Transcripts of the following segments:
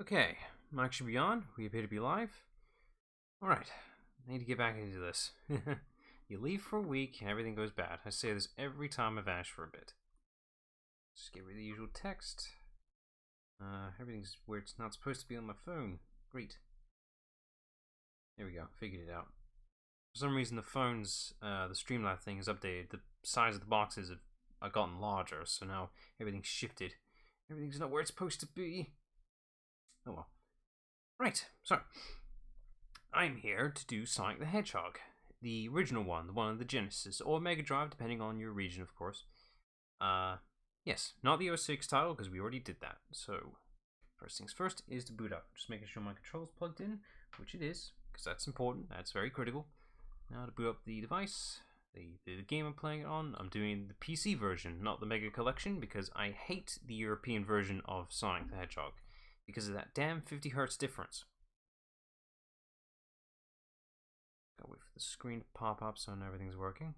Okay, mic should be on. We appear to be live. Alright, I need to get back into this. You leave for a week and everything goes bad. I say this every time I vanish for a bit. Just get rid of the usual text. Everything's where it's not supposed to be on my phone. Great. There we go, figured it out. For some reason the phone's, the Streamlabs thing is updated. The size of the boxes have gotten larger, so now everything's shifted. Everything's not where it's supposed to be. Oh well. Right, so I'm here to do Sonic the Hedgehog. The original one, the one on the Genesis, or Mega Drive, depending on your region, of course. Yes, not the 06 title, because we already did that. So, first things first is to boot up. Just making sure my control's plugged in, which it is, because that's important, that's very critical. Now to boot up the device, the game I'm playing it on, I'm doing the PC version, not the Mega Collection, because I hate the European version of Sonic the Hedgehog, because of that damn 50 Hz difference. Gotta wait for the screen to pop up so I know everything's working.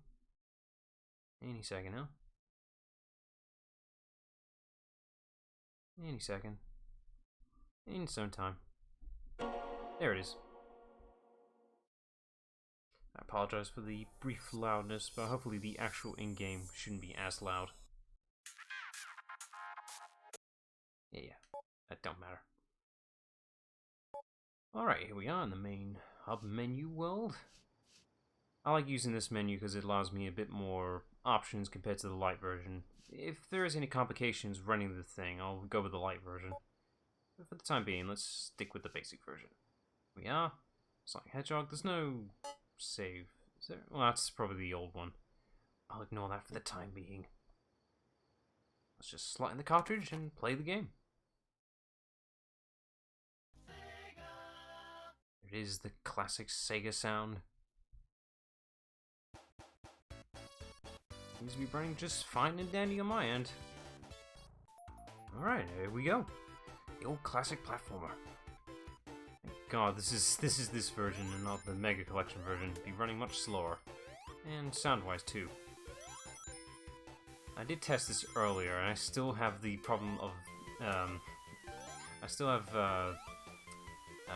Any second now. Any second. In its own time. There it is. I apologize for the brief loudness, but hopefully the actual in-game shouldn't be as loud. Yeah, that don't matter. Alright, here we are in the main hub menu world. I like using this menu because it allows me a bit more options compared to the light version. If there is any complications running the thing, I'll go with the light version. But for the time being, let's stick with the basic version. Here we are. Sonic Hedgehog. There's no save. Is there? Well, that's probably the old one. I'll ignore that for the time being. Let's just slot in the cartridge and play the game. It is the classic Sega sound. Seems to be running just fine and dandy on my end. Alright, here we go. The old classic platformer. Thank God, this is this version and not the Mega Collection version. It'd be running much slower. And sound-wise too. I did test this earlier and I still have the problem of I still have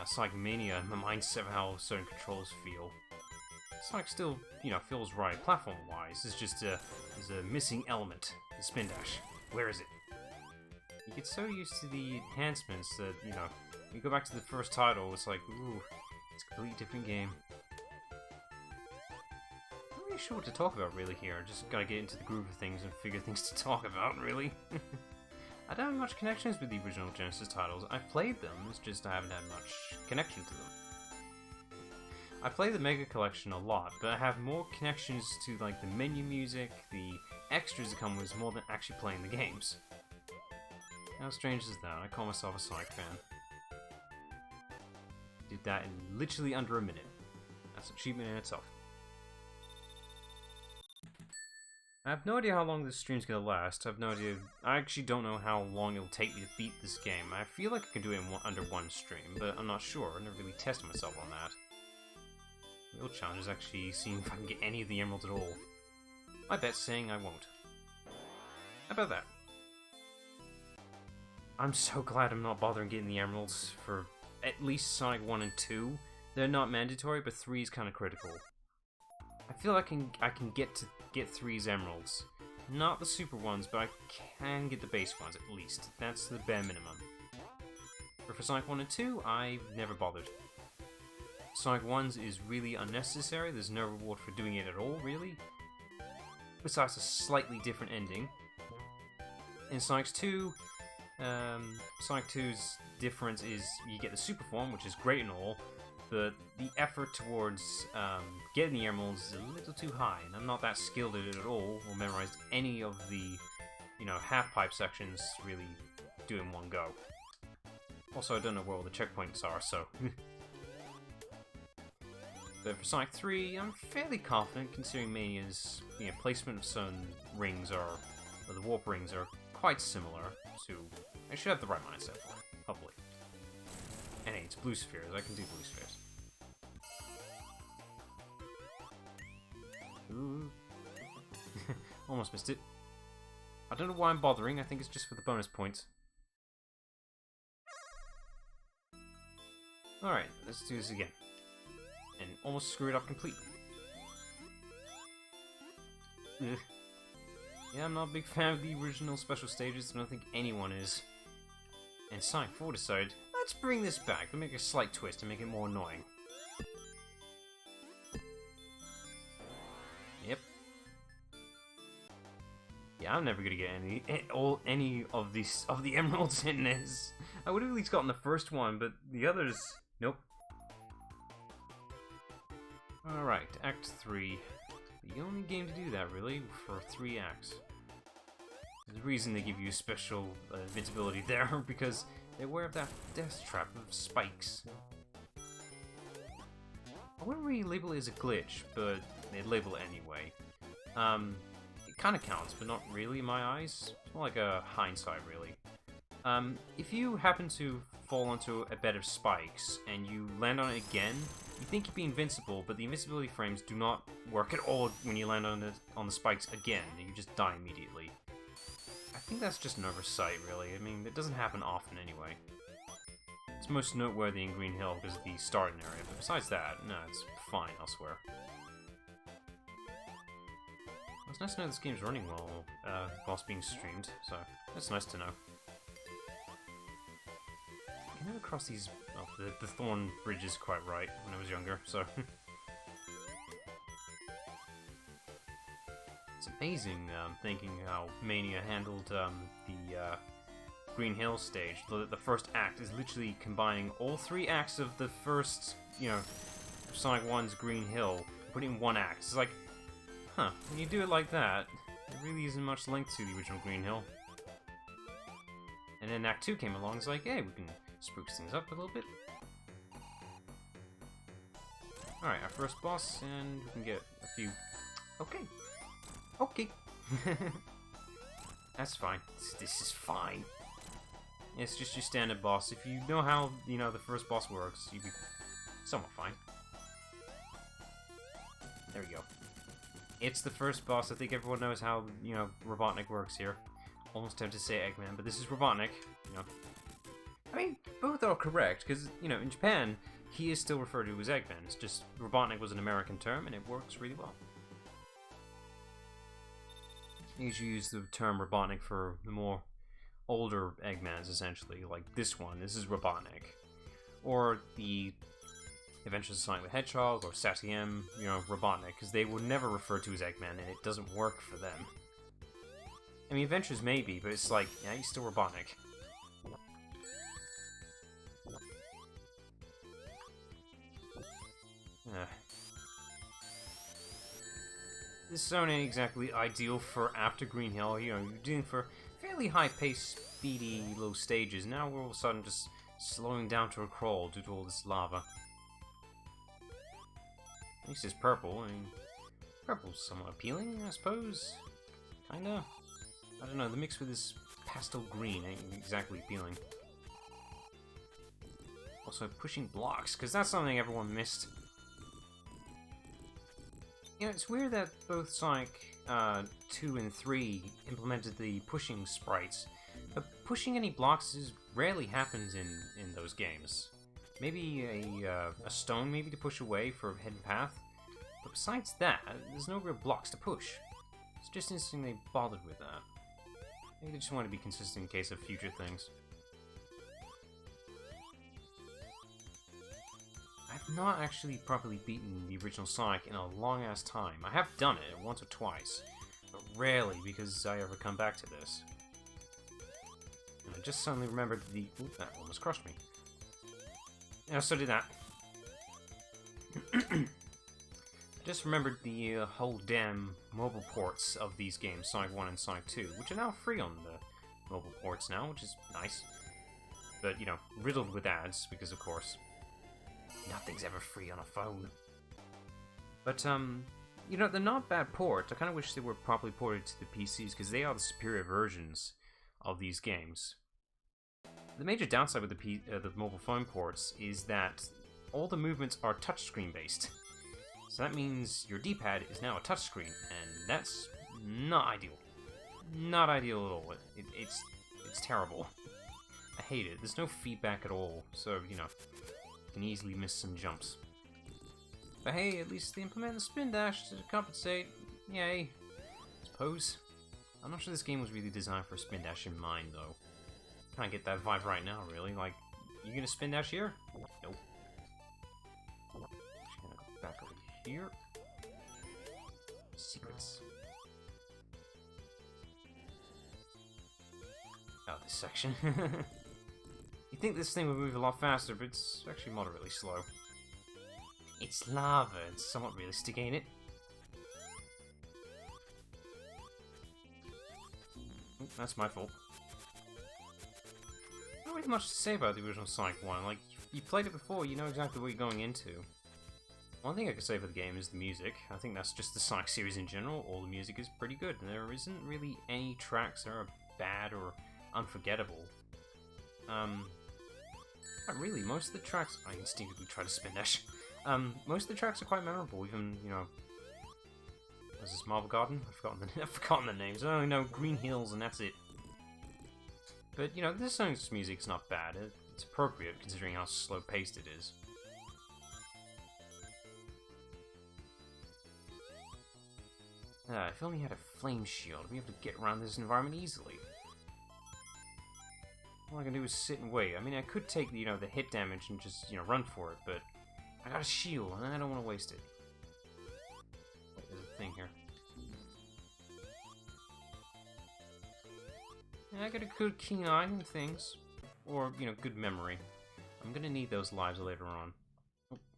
Sonic Mania in my mindset of how certain controls feel. Sonic still, feels right platform-wise. It's just there's a missing element. The spin dash. Where is it? You get so used to the enhancements that, you go back to the first title, it's like, ooh, it's a completely different game. I'm not really sure what to talk about really here. I just gotta get into the groove of things and figure things to talk about, really. I don't have much connections with the original Genesis titles. I've played them, it's just I haven't had much connection to them. I play the Mega Collection a lot, but I have more connections to like the menu music, the extras that come with more than actually playing the games. How strange is that? I call myself a Sonic fan. Did that in literally under a minute. That's an achievement in itself. I have no idea how long this stream's gonna last. I have no idea. I actually don't know how long it'll take me to beat this game. I feel like I can do it in under one stream, but I'm not sure. I never really tested myself on that. The real challenge is actually seeing if I can get any of the emeralds at all. My bet's saying I won't. How about that? I'm so glad I'm not bothering getting the emeralds for at least Sonic 1 and 2. They're not mandatory, but 3 is kind of critical. I feel I can get 3's emeralds. Not the super ones, but I can get the base ones at least. That's the bare minimum. But for Sonic 1 and 2, I've never bothered. Sonic 1's is really unnecessary, there's no reward for doing it at all, really. Besides a slightly different ending. In Sonic 2, Sonic 2's difference is you get the super form, which is great and all, but the effort towards getting the emeralds is a little too high, and I'm not that skilled at it at all, or memorized any of the, half-pipe sections really do in one go. Also, I don't know where all the checkpoints are, so... But for Sonic 3, I'm fairly confident, considering Mania's placement of certain rings or the warp rings are quite similar to... I should have the right mindset for it, hopefully. And hey, it's blue spheres, I can do blue spheres. Ooh. Almost missed it. I don't know why I'm bothering, I think it's just for the bonus points. Alright, let's do this again. And almost screw it up completely. Ugh. Yeah, I'm not a big fan of the original special stages, I don't think anyone is. And Sonic 4 decided, let's bring this back, let's make a slight twist and make it more annoying. Yep. Yeah, I'm never gonna get any of the emeralds in this. I would have at least gotten the first one, but the others, nope. Alright, Act 3. The only game to do that, really, for 3 acts. There's a reason they give you special invincibility there, because they wear that death trap of spikes. I wouldn't really label it as a glitch, but they'd label it anyway. It kind of counts, but not really in my eyes. It's more like a hindsight, really. If you happen to fall onto a bed of spikes and you land on it again, you think you'd be invincible, but the invincibility frames do not work at all when you land on the spikes again. You just die immediately. I think that's just an oversight, really. I mean, it doesn't happen often anyway. It's most noteworthy in Green Hill because of the starting area, but besides that, no, it's fine elsewhere. It's nice to know this game's running well whilst being streamed, so that's nice to know. I never crossed these... Oh, the thorn bridge is quite right when I was younger, so... It's amazing thinking how Mania handled the Green Hill stage. The first act is literally combining all 3 acts of the first, Sonic 1's Green Hill, putting in 1 act. It's like, huh, when you do it like that, there really isn't much link to the original Green Hill. And then Act 2 came along, it's like, hey, we can spruce things up a little bit. Alright, our first boss, and we can get a few... Okay. Okay. That's fine. This is fine. It's just your standard boss. If you know how, the first boss works, you'd be somewhat fine. There we go. It's the first boss. I think everyone knows how, Robotnik works here. Almost tempted to say Eggman, but this is Robotnik, I mean, both are correct, because, in Japan, he is still referred to as Eggman. It's just Robotnik was an American term, and it works really well. I usually use the term Robotnik for the more older Eggmans, essentially, like this one. This is Robotnik. Or the Adventures of Sonic the Hedgehog, or Satiem, Robotnik, because they were never referred to as Eggman, and it doesn't work for them. I mean, Adventures maybe, but it's like, yeah, he's still Robotnik. This zone ain't exactly ideal for after Green Hill. You're doing for fairly high-paced, speedy little stages. Now we're all of a sudden just slowing down to a crawl due to all this lava. At least it's purple. I mean, purple's somewhat appealing, I suppose. Kinda. I don't know, the mix with this pastel green ain't exactly appealing. Also, pushing blocks, because that's something everyone missed. It's weird that both Sonic 2 and 3 implemented the pushing sprites, but pushing any blocks rarely happens in those games. Maybe a stone maybe to push away for a hidden path, but besides that, there's no real blocks to push. It's just interesting they bothered with that. Maybe they just want to be consistent in case of future things. I've not actually properly beaten the original Sonic in a long-ass time. I have done it once or twice, but rarely because I ever come back to this. And I just suddenly remembered the... Ooh, that almost crushed me. Yeah, so did that. I just remembered the whole damn mobile ports of these games, Sonic 1 and Sonic 2, which are now free on the mobile ports now, which is nice. But, riddled with ads, because of course... Nothing's ever free on a phone. But, they're not bad ports. I kind of wish they were properly ported to the PCs, because they are the superior versions of these games. The major downside with the mobile phone ports is that all the movements are touchscreen based. So that means your D-pad is now a touchscreen, and that's not ideal. Not ideal at all. It's terrible. I hate it. There's no feedback at all, so, can easily miss some jumps. But hey, at least they implement the spin dash to compensate. Yay. I suppose. I'm not sure this game was really designed for a spin dash in mind, though. Can't get that vibe right now, really. Like, you gonna spin dash here? Nope. Just gonna go back over here. Secrets. Oh, this section. You think this thing would move a lot faster, but it's actually moderately slow. It's lava. It's somewhat realistic, ain't it? That's my fault. Not really much to say about the original Sonic 1. Like, you played it before, you know exactly what you're going into. One thing I could say for the game is the music. I think that's just the Sonic series in general. All the music is pretty good, and there isn't really any tracks that are bad or unforgettable. Not really. Most of the tracks... I instinctively try to spin dash. Most of the tracks are quite memorable, even, you know... Was this Marble Garden? I've forgotten the names. I only know Green Hills, and that's it. But, you know, this song's music's not bad. It's appropriate, considering how slow-paced it is. If I only had a flame shield, I'd be able to get around this environment easily. All I can do is sit and wait. I mean, I could take, you know, the hit damage and just, you know, run for it, but I got a shield, and I don't want to waste it. Wait, there's a thing here. Yeah, I got a good keen eye and things. Or, you know, good memory. I'm gonna need those lives later on.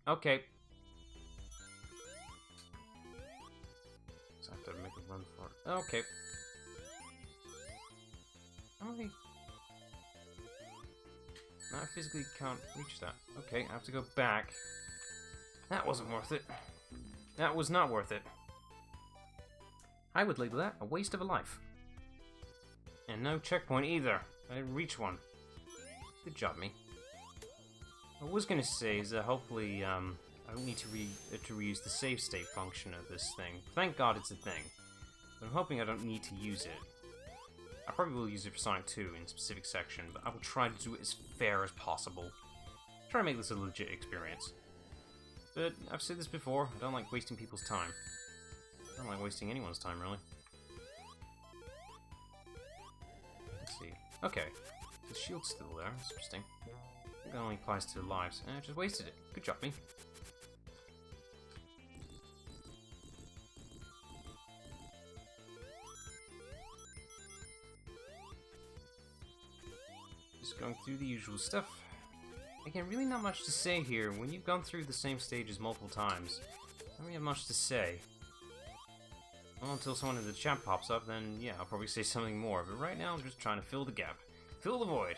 Okay. So I have to make a run for it. Okay. Okay. I physically can't reach that. Okay, I have to go back. That wasn't worth it. That was not worth it. I would label that a waste of a life. And no checkpoint either. I didn't reach one. Good job, me. What I was gonna say is that hopefully, I don't need to reuse the save state function of this thing. Thank God it's a thing. But I'm hoping I don't need to use it. I probably will use it for Sonic 2 in a specific section, but I will try to do it as fair as possible. Try to make this a legit experience. But I've said this before, I don't like wasting people's time. I don't like wasting anyone's time, really. Let's see. Okay. The shield's still there, that's interesting. It only applies to lives. I just wasted it. Good job, me. Just going through the usual stuff. Again, really not much to say here. When you've gone through the same stages multiple times, I don't really have much to say. Well, until someone in the chat pops up, then yeah, I'll probably say something more. But right now, I'm just trying to fill the gap. Fill the void.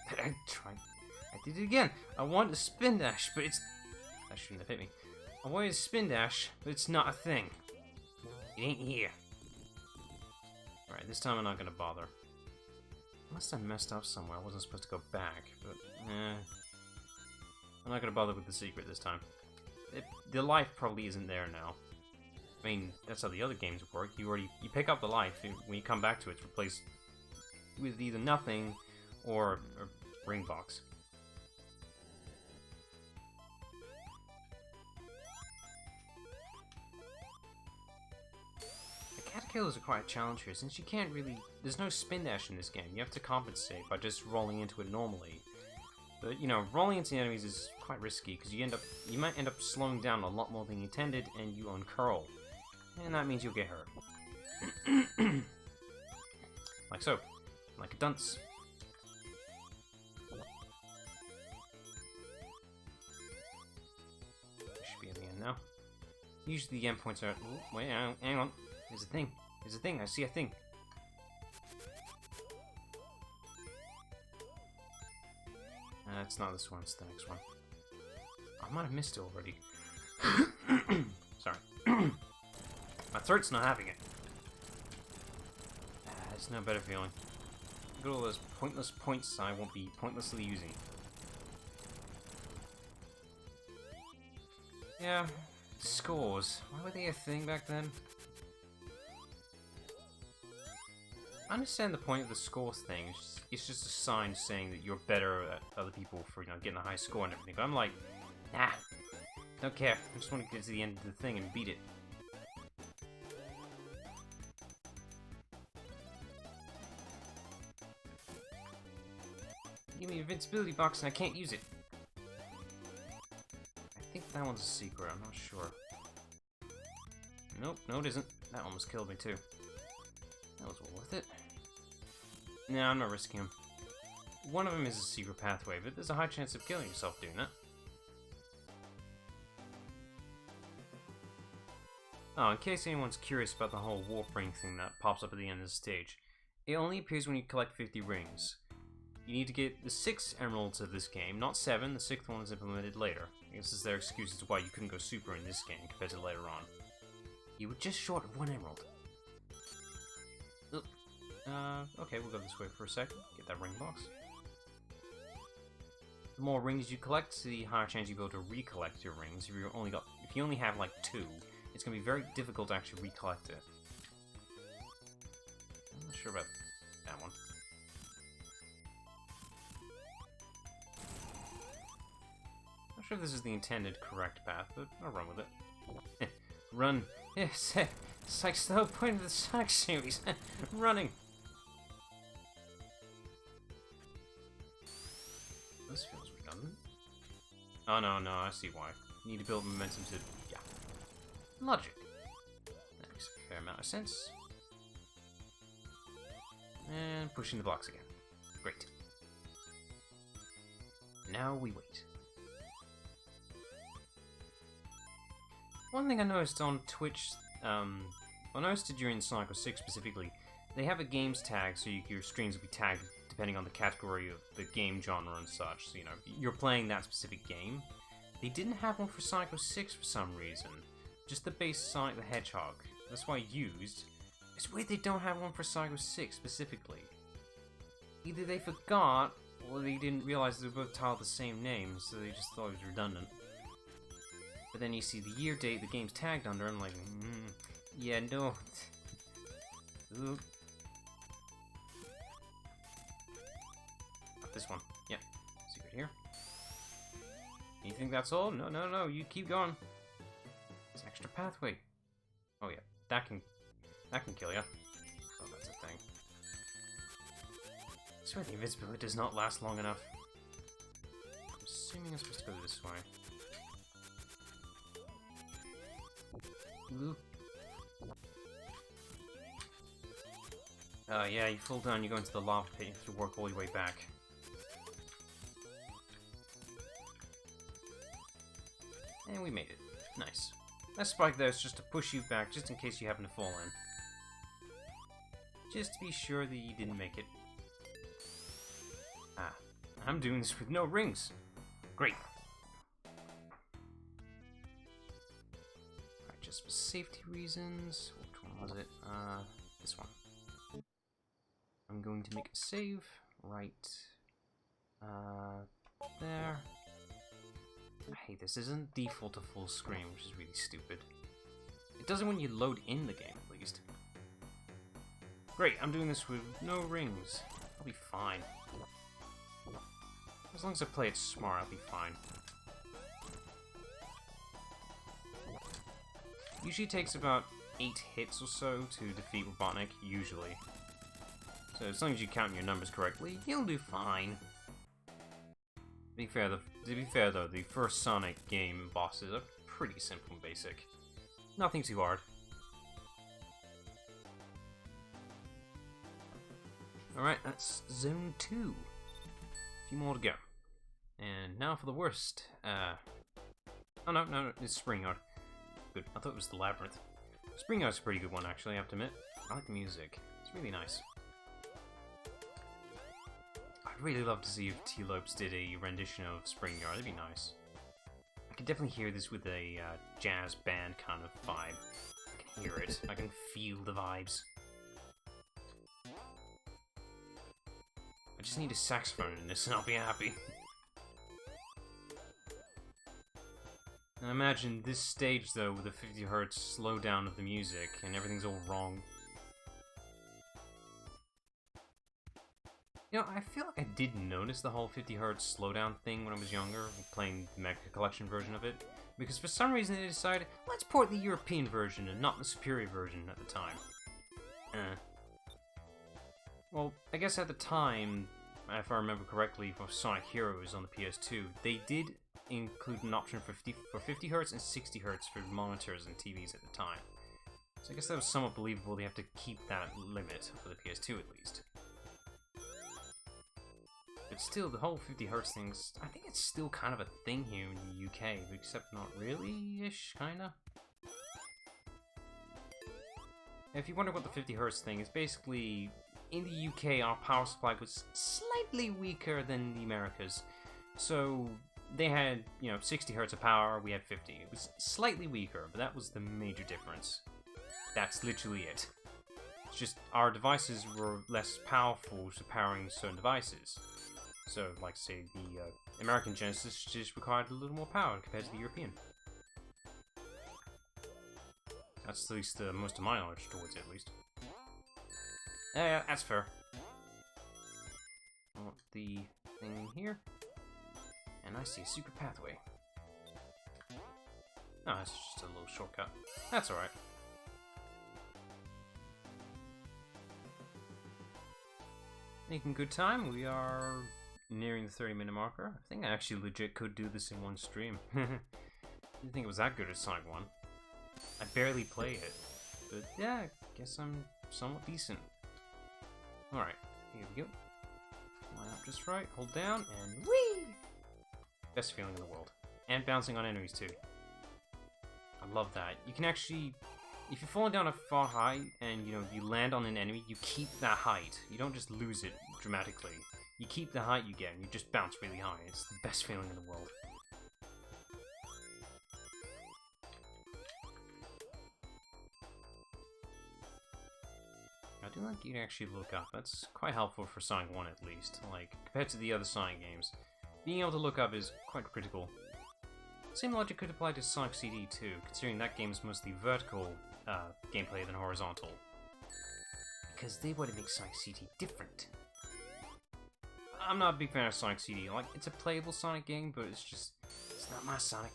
I did it again. I wanted to spin dash, but it's... That shouldn't have hit me. I wanted to spin dash, but it's not a thing. It ain't here. Alright, this time I'm not gonna bother. Unless I messed up somewhere, I wasn't supposed to go back, but I'm not gonna bother with the secret this time. The life probably isn't there now. I mean, that's how the other games work. You pick up the life, and when you come back to it, it's replaced with either nothing or a ring box. Caterpillars are quite a challenge here, since you can't really... There's no spin dash in this game. You have to compensate by just rolling into it normally. But, you know, rolling into the enemies is quite risky, because you might end up slowing down a lot more than you intended, and you uncurl. And that means you'll get hurt. Like so. Like a dunce. Should be at the end now. Usually the endpoints are... Ooh, wait, hang on. There's a thing. There's a thing. I see a thing. It's not this one. It's the next one. I might have missed it already. Sorry. My throat's not having it. It's no better feeling. Look at all those pointless points I won't be pointlessly using. Yeah. Scores. Why were they a thing back then? I understand the point of the score thing. It's just a sign saying that you're better at other people for, you know, getting a high score and everything. But I'm like, nah, don't care. I just want to get to the end of the thing and beat it. Give me an invincibility box and I can't use it. I think that one's a secret. I'm not sure. Nope, no it isn't. That almost killed me too. That was well worth it. Nah, I'm not risking him. One of them is a secret pathway, but there's a high chance of killing yourself doing that. Oh, in case anyone's curious about the whole warp ring thing that pops up at the end of the stage, it only appears when you collect 50 rings. You need to get the 6 emeralds of this game, not 7, the 6th one is implemented later. I guess this is their excuse as to why you couldn't go super in this game compared to later on. You were just short of 1 emerald. Okay, we'll go this way for a second. Get that ring box. The more rings you collect, the higher chance you'll be able to recollect your rings. If you only have like 2, it's gonna be very difficult to actually recollect it. I'm not sure about that one. Not sure if this is the intended correct path, but I'll run with it. Run! Yes, it's like the whole point of the Sonic series. Running! This feels redundant. Oh no, I see why. You need to build momentum to... yeah. Logic. That makes a fair amount of sense. And pushing the blocks again. Great. Now we wait. One thing I noticed on Twitch, I noticed it during Sonic 06 specifically, they have a games tag, so your streams will be tagged depending on the category of the game genre and such. So, you know, you're playing that specific game. They didn't have one for Sonic 06 for some reason. Just the base Sonic the Hedgehog. That's why I used. It's weird they don't have one for Sonic 06 specifically. Either they forgot, or they didn't realize they were both tiled the same name, so they just thought it was redundant. But then you see the year date the game's tagged under, I'm like, yeah, no. Ooh. Not this one. Yep. Secret here. You think that's all? No, you keep going. It's an extra pathway. Oh yeah, that can kill ya. Oh, that's a thing. I swear the invincibility does not last long enough. I'm assuming I'm supposed to go this way. Ooh. Yeah, you fall down, you go into the lava pit, you have to work all your way back. And we made it. Nice. That spike there is just to push you back, just in case you happen to fall in. Just to be sure that you didn't make it. Ah, I'm doing this with no rings. Great. Alright, just for safety reasons. Which one was it? This one. I'm going to make a save right there. I hate this. This isn't default to full screen, which is really stupid. It does it when you load in the game, at least. Great, I'm doing this with no rings. I'll be fine. As long as I play it smart, I'll be fine. Usually takes about 8 hits or so to defeat Robotnik, usually. So as long as you count your numbers correctly, you'll do fine. To be fair though, the first Sonic game bosses are pretty simple and basic. Nothing too hard. Alright, that's Zone 2. A few more to go. And now for the worst. Oh no, it's Spring Yard. Good, I thought it was the Labyrinth. Spring Yard's a pretty good one actually, I have to admit. I like the music. It's really nice. I'd really love to see if T-Lopes did a rendition of Spring Yard, that'd be nice. I can definitely hear this with a jazz band kind of vibe. I can hear it, I can feel the vibes. I just need a saxophone in this and I'll be happy. Now imagine this stage though with a 50 Hz slowdown of the music and everything's all wrong. You know, I feel like I did notice the whole 50 Hz slowdown thing when I was younger, playing the Mega Collection version of it, because for some reason they decided, let's port the European version and not the superior version at the time. Well, I guess at the time, if I remember correctly, for Sonic Heroes on the PS2, they did include an option for 50 Hz and 60 Hz for monitors and TVs at the time. So I guess that was somewhat believable. They have to keep that limit for the PS2 at least. But still, the whole 50 Hz thing's, I think it's still kind of a thing here in the UK, except not really-ish, kinda. If you wonder what the 50 Hz thing is, basically, in the UK, our power supply was slightly weaker than the Americas. So, they had, 60 Hz of power, we had 50. It was slightly weaker, but that was the major difference. That's literally it. It's just, our devices were less powerful to powering certain devices. So, like, say, the American Genesis just required a little more power compared to the European. That's at least most of my knowledge towards it, at least. Yeah, that's fair. I want the thing here. And I see a secret pathway. No, it's just a little shortcut. That's alright. Making good time. We are nearing the 30-minute marker. I think I actually legit could do this in one stream. Didn't think it was that good at Sonic 1. I barely play it. But yeah, I guess I'm somewhat decent. Alright, here we go. Line up just right, hold down, and whee! Best feeling in the world. And bouncing on enemies too. I love that. You can actually, if you're falling down a far height and you land on an enemy, you keep that height. You don't just lose it dramatically. You keep the height you get and you just bounce really high. It's the best feeling in the world. I do like you can actually look up. That's quite helpful for Sonic 1 at least. Like, compared to the other Sonic games, being able to look up is quite critical. Same logic could apply to Sonic CD too, considering that game is mostly vertical gameplay than horizontal. Because they want to make Sonic CD different. I'm not a big fan of Sonic CD. Like, it's a playable Sonic game, but it's not my Sonic.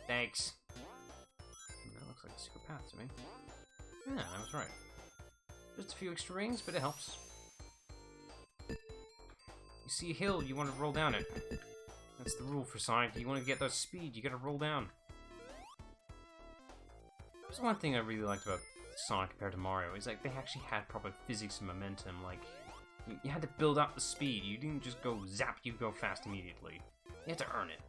Thanks. That looks like a secret path to me. Yeah, I was right. Just a few extra rings, but it helps. You see a hill, you want to roll down it. That's the rule for Sonic. You want to get that speed, you gotta roll down. There's one thing I really liked about Sonic compared to Mario, is like they actually had proper physics and momentum. Like, you had to build up the speed. You didn't just go zap, you go fast immediately. You had to earn it.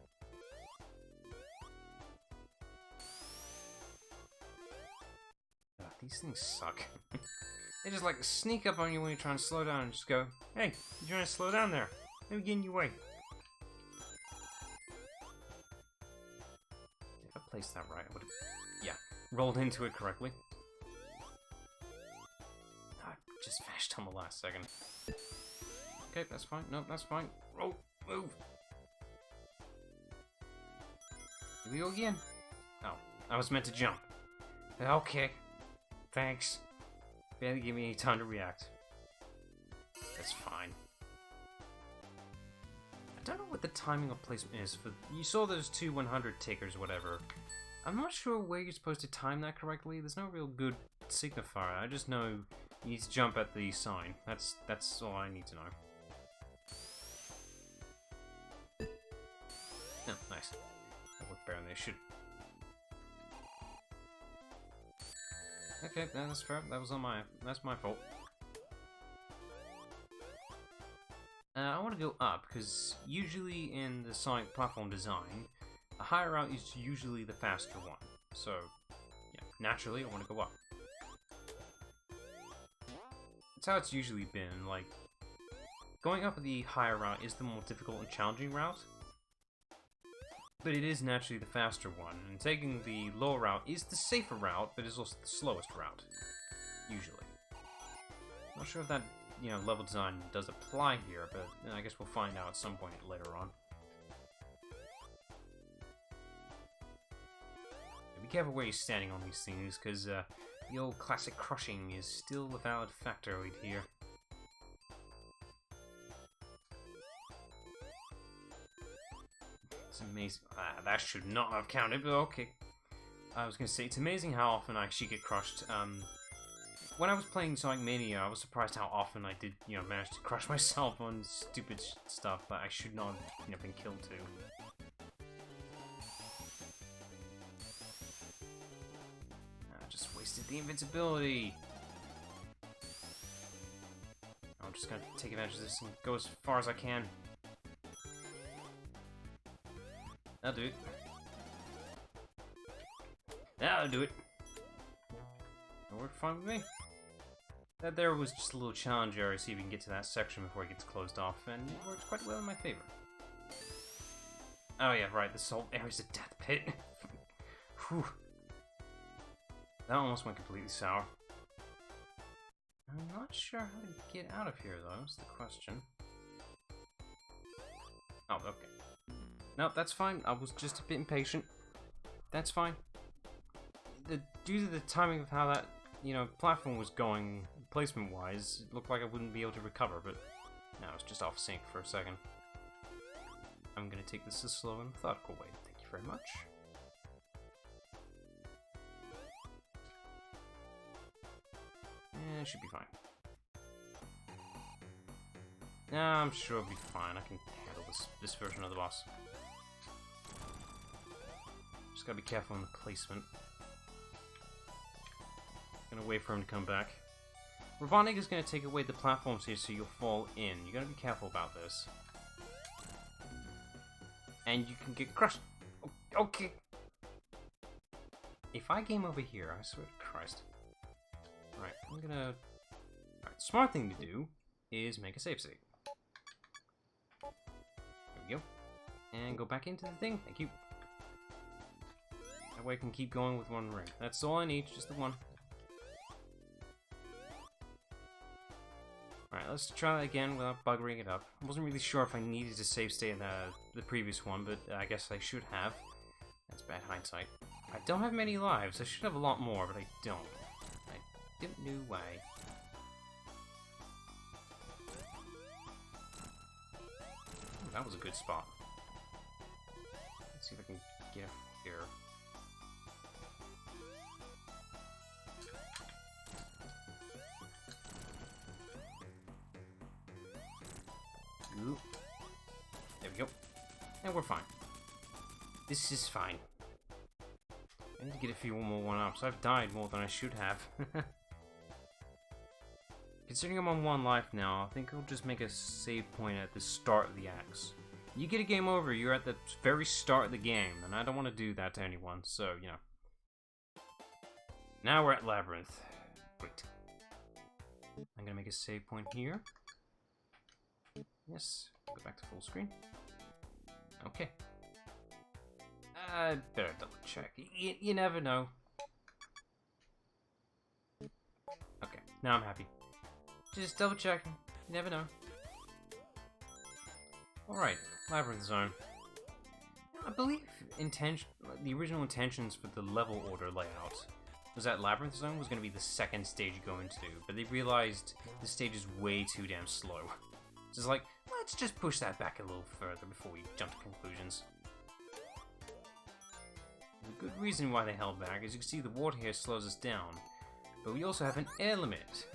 These things suck. They just like sneak up on you when you're trying to slow down and just go, hey, you're trying to slow down there. Let me get in your way. If I placed that right, I would have, yeah, rolled into it correctly. I just vashed on the last second. Okay, that's fine. No, that's fine. Roll, move. Here we go again. Oh, I was meant to jump. Okay. Thanks. Barely give me any time to react. That's fine. I don't know what the timing of placement is for. You saw those two 100 tickers or whatever. I'm not sure where you're supposed to time that correctly. There's no real good signifier. I just know you need to jump at the sign. That's all I need to know. Oh, nice. That worked better than they should. Okay, that's fair. That was that's my fault. I want to go up, because usually in the Sonic platform design, the higher route is usually the faster one. So, yeah, naturally I want to go up. That's how it's usually been. Like, going up the higher route is the more difficult and challenging route, but it is naturally the faster one, and taking the lower route is the safer route, but is also the slowest route, usually. Not sure if that, level design does apply here, but I guess we'll find out at some point later on. Be careful where you're standing on these things, because The old classic crushing is still a valid factoid here. It's amazing. That should not have counted, but okay. I was going to say, it's amazing how often I actually get crushed. When I was playing Sonic Mania, I was surprised how often I did, manage to crush myself on stupid stuff that I should not have, been killed to. I just wasted the invincibility. I'm just going to take advantage of this and go as far as I can. That'll do it. That'll do it. That worked fine with me. That there was just a little challenge area, see if we can get to that section before it gets closed off, and it worked quite well in my favor. Oh yeah, right, this whole area's a death pit. Whew. That almost went completely sour. I'm not sure how to get out of here, though, is the question. Oh, okay. No, that's fine. I was just a bit impatient. That's fine. Due to the timing of how that, platform was going, placement-wise, it looked like I wouldn't be able to recover, but no, I was just off sync for a second. I'm gonna take this a slow and methodical way. Thank you very much. It should be fine. Nah, I'm sure it'll be fine. I can handle this version of the boss. Just gotta be careful on the placement. Gonna wait for him to come back. Robotnik is gonna take away the platforms here so you'll fall in. You gotta be careful about this. And you can get crushed. Okay. If I game over here, I swear to Christ. Alright, I'm gonna... Alright, smart thing to do is make a save state. There we go. And go back into the thing. Thank you. That way I can keep going with one ring. That's all I need, just the one. Alright, let's try that again without buggering it up. I wasn't really sure if I needed to save state in the previous one, but I guess I should have. That's bad hindsight. I don't have many lives. I should have a lot more, but I don't. I don't know why. Ooh, that was a good spot. Let's see if I can get here. Ooh. There we go. And we're fine. This is fine. I need to get a few more one-ups. I've died more than I should have. Considering I'm on 1 life now, I think I'll just make a save point at the start of the acts. You get a game over, you're at the very start of the game, and I don't want to do that to anyone, so, Now we're at Labyrinth. Great. I'm gonna make a save point here. Yes, go back to full screen. Okay. I better double check. You never know. Okay, now I'm happy. Just double checking. You never know. Alright, Labyrinth Zone. I believe the original intentions for the level order layout was that Labyrinth Zone was going to be the second stage you go into, but they realized the stage is way too damn slow. So it's like, let's just push that back a little further before we jump to conclusions. The good reason why they held back is you can see the water here slows us down, but we also have an air limit.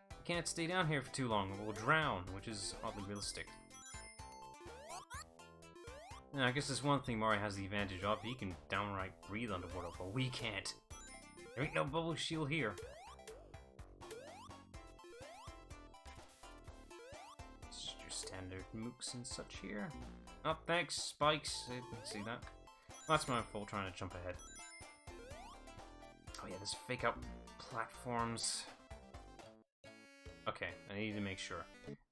We can't stay down here for too long or we'll drown, which is oddly realistic. Now, I guess there's one thing Mario has the advantage of. He can downright breathe underwater, but we can't. There ain't no bubble shield here. It's just your standard mooks and such here. Oh, thanks, spikes. I didn't see that. That's my fault trying to jump ahead. Oh yeah, there's fake out platforms. Okay, I need to make sure.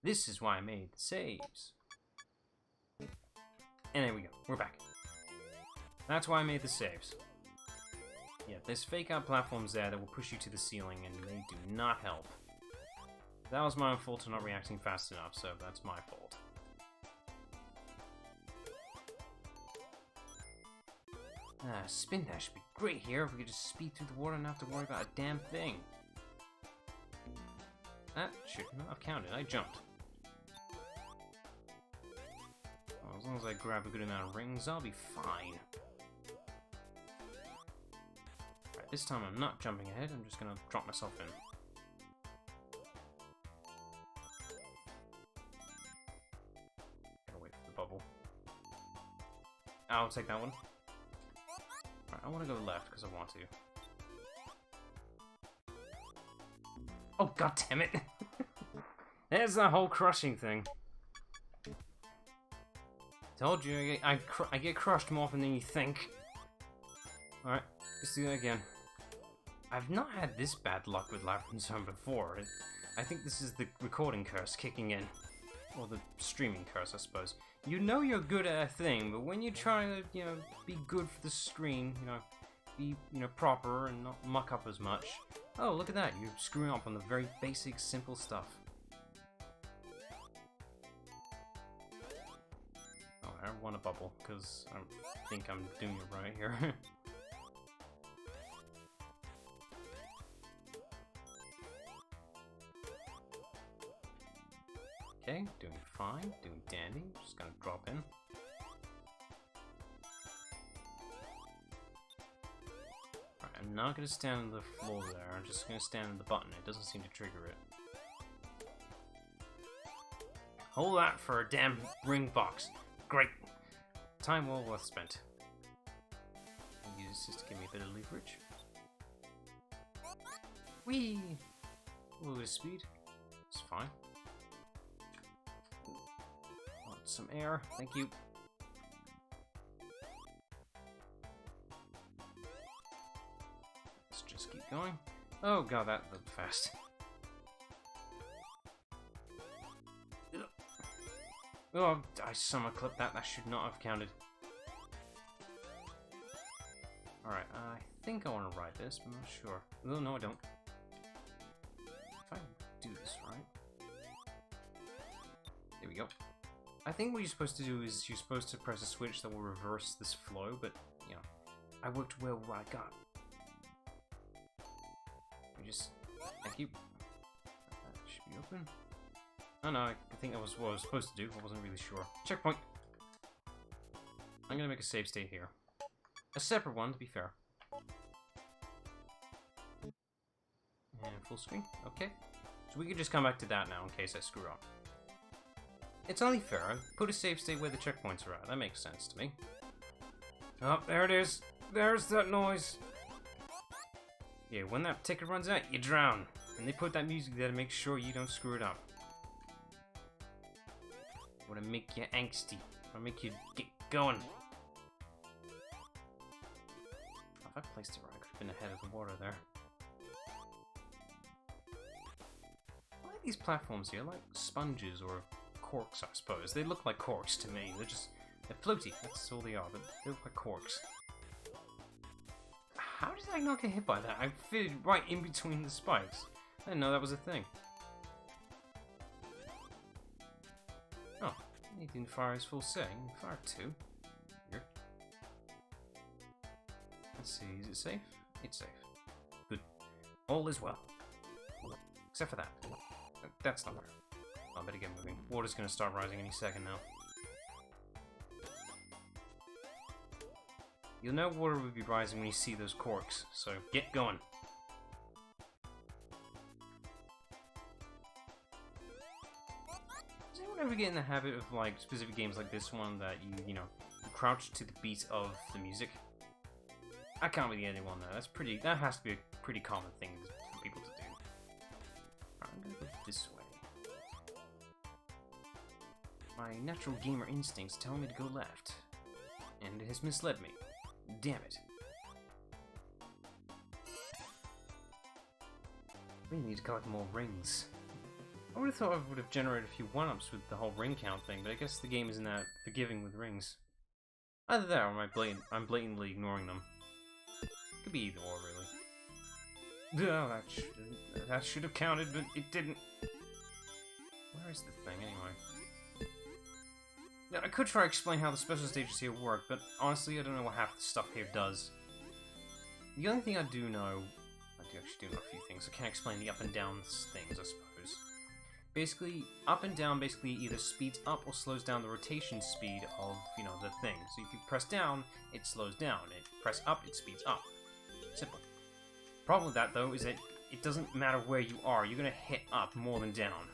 This is why I made the saves. And there we go, we're back. That's why I made the saves. Yeah, there's fake out platforms there that will push you to the ceiling and they do not help. That was my own fault for not reacting fast enough, so that's my fault. Spin dash would be great here if we could just speed through the water and not have to worry about a damn thing. That should not have counted. I jumped. Well, as long as I grab a good amount of rings, I'll be fine. Alright, this time I'm not jumping ahead, I'm just gonna drop myself in. Gotta wait for the bubble. I'll take that one. Alright, I want to go left because I want to. Oh, god damn it! There's that whole crushing thing. Told you, I get crushed more often than you think. Alright, let's do that again. I've not had this bad luck with Labyrinth Zone before. I think this is the recording curse kicking in. Or the streaming curse, I suppose. You know you're good at a thing, but when you try to, you know, be good for the screen, you know, be, you know, proper and not muck up as much. Oh, look at that, you're screwing up on the very basic, simple stuff. Oh, I want a bubble, because I think I'm doing it right here. Okay, doing fine, doing dandy, just gonna drop in. Alright, I'm not gonna stand on the floor there, I'm just gonna stand on the button, it doesn't seem to trigger it. Hold that for a damn ring box. Great! Time well worth spent. I'll use this to give me a bit of leverage. Whee! A little bit of speed, it's fine. Some air, thank you. Let's just keep going. Oh god, that looked fast. Oh, I summer clipped that. That should not have counted. Alright, I think I want to ride this, but I'm not sure. Oh, no, I don't. If I do this right. There we go. I think what you're supposed to do is you're supposed to press a switch that will reverse this flow, but, you know, I worked well what I got. We just... Thank you. That should be open. Oh no, I think that was what I was supposed to do, I wasn't really sure. Checkpoint! I'm gonna make a save state here. A separate one, to be fair. And full screen, okay. So we can just come back to that now in case I screw up. It's only fair. I put a save state where the checkpoints are at. That makes sense to me. Oh, there it is. There's that noise. Yeah, when that ticket runs out, you drown. And they put that music there to make sure you don't screw it up. I want to make you angsty. I want to make you get going. If I placed it right, I could have been ahead of the water there. I like these platforms here, like sponges or corks, I suppose. They look like corks to me. They're floaty. That's all they are, but they look like corks. How did I not get hit by that? I fitted right in between the spikes. I didn't know that was a thing. Oh, he didn't fire his full setting. He fired two. Weird. Let's see, is it safe? It's safe. Good. All is well. Except for that. That's not right. I better get moving. Water's gonna start rising any second now. You'll know water will be rising when you see those corks, so get going. Does anyone ever get in the habit of, like, specific games like this one that you crouch to the beat of the music? I can't be the only one though. That has to be a pretty common thing for people to do. Right, I'm gonna go this way. My natural gamer instincts tell me to go left, and it has misled me. Damn it. We need to collect more rings. I would have thought I would have generated a few 1-ups with the whole ring count thing, but I guess the game isn't that forgiving with rings. Either that or I'm blatantly ignoring them. Could be either or, really. Oh, that should have counted, but it didn't. Where is the thing, anyway? Now, I could try to explain how the special stages here work, but honestly, I don't know what half the stuff here does. The only thing I do know... I do actually do know a few things. I can't explain the up and down things, I suppose. Basically, up and down basically either speeds up or slows down the rotation speed of, you know, the thing. So if you press down, it slows down. If you press up, it speeds up. Simple. Problem with that, though, is that it doesn't matter where you are. You're going to hit up more than down.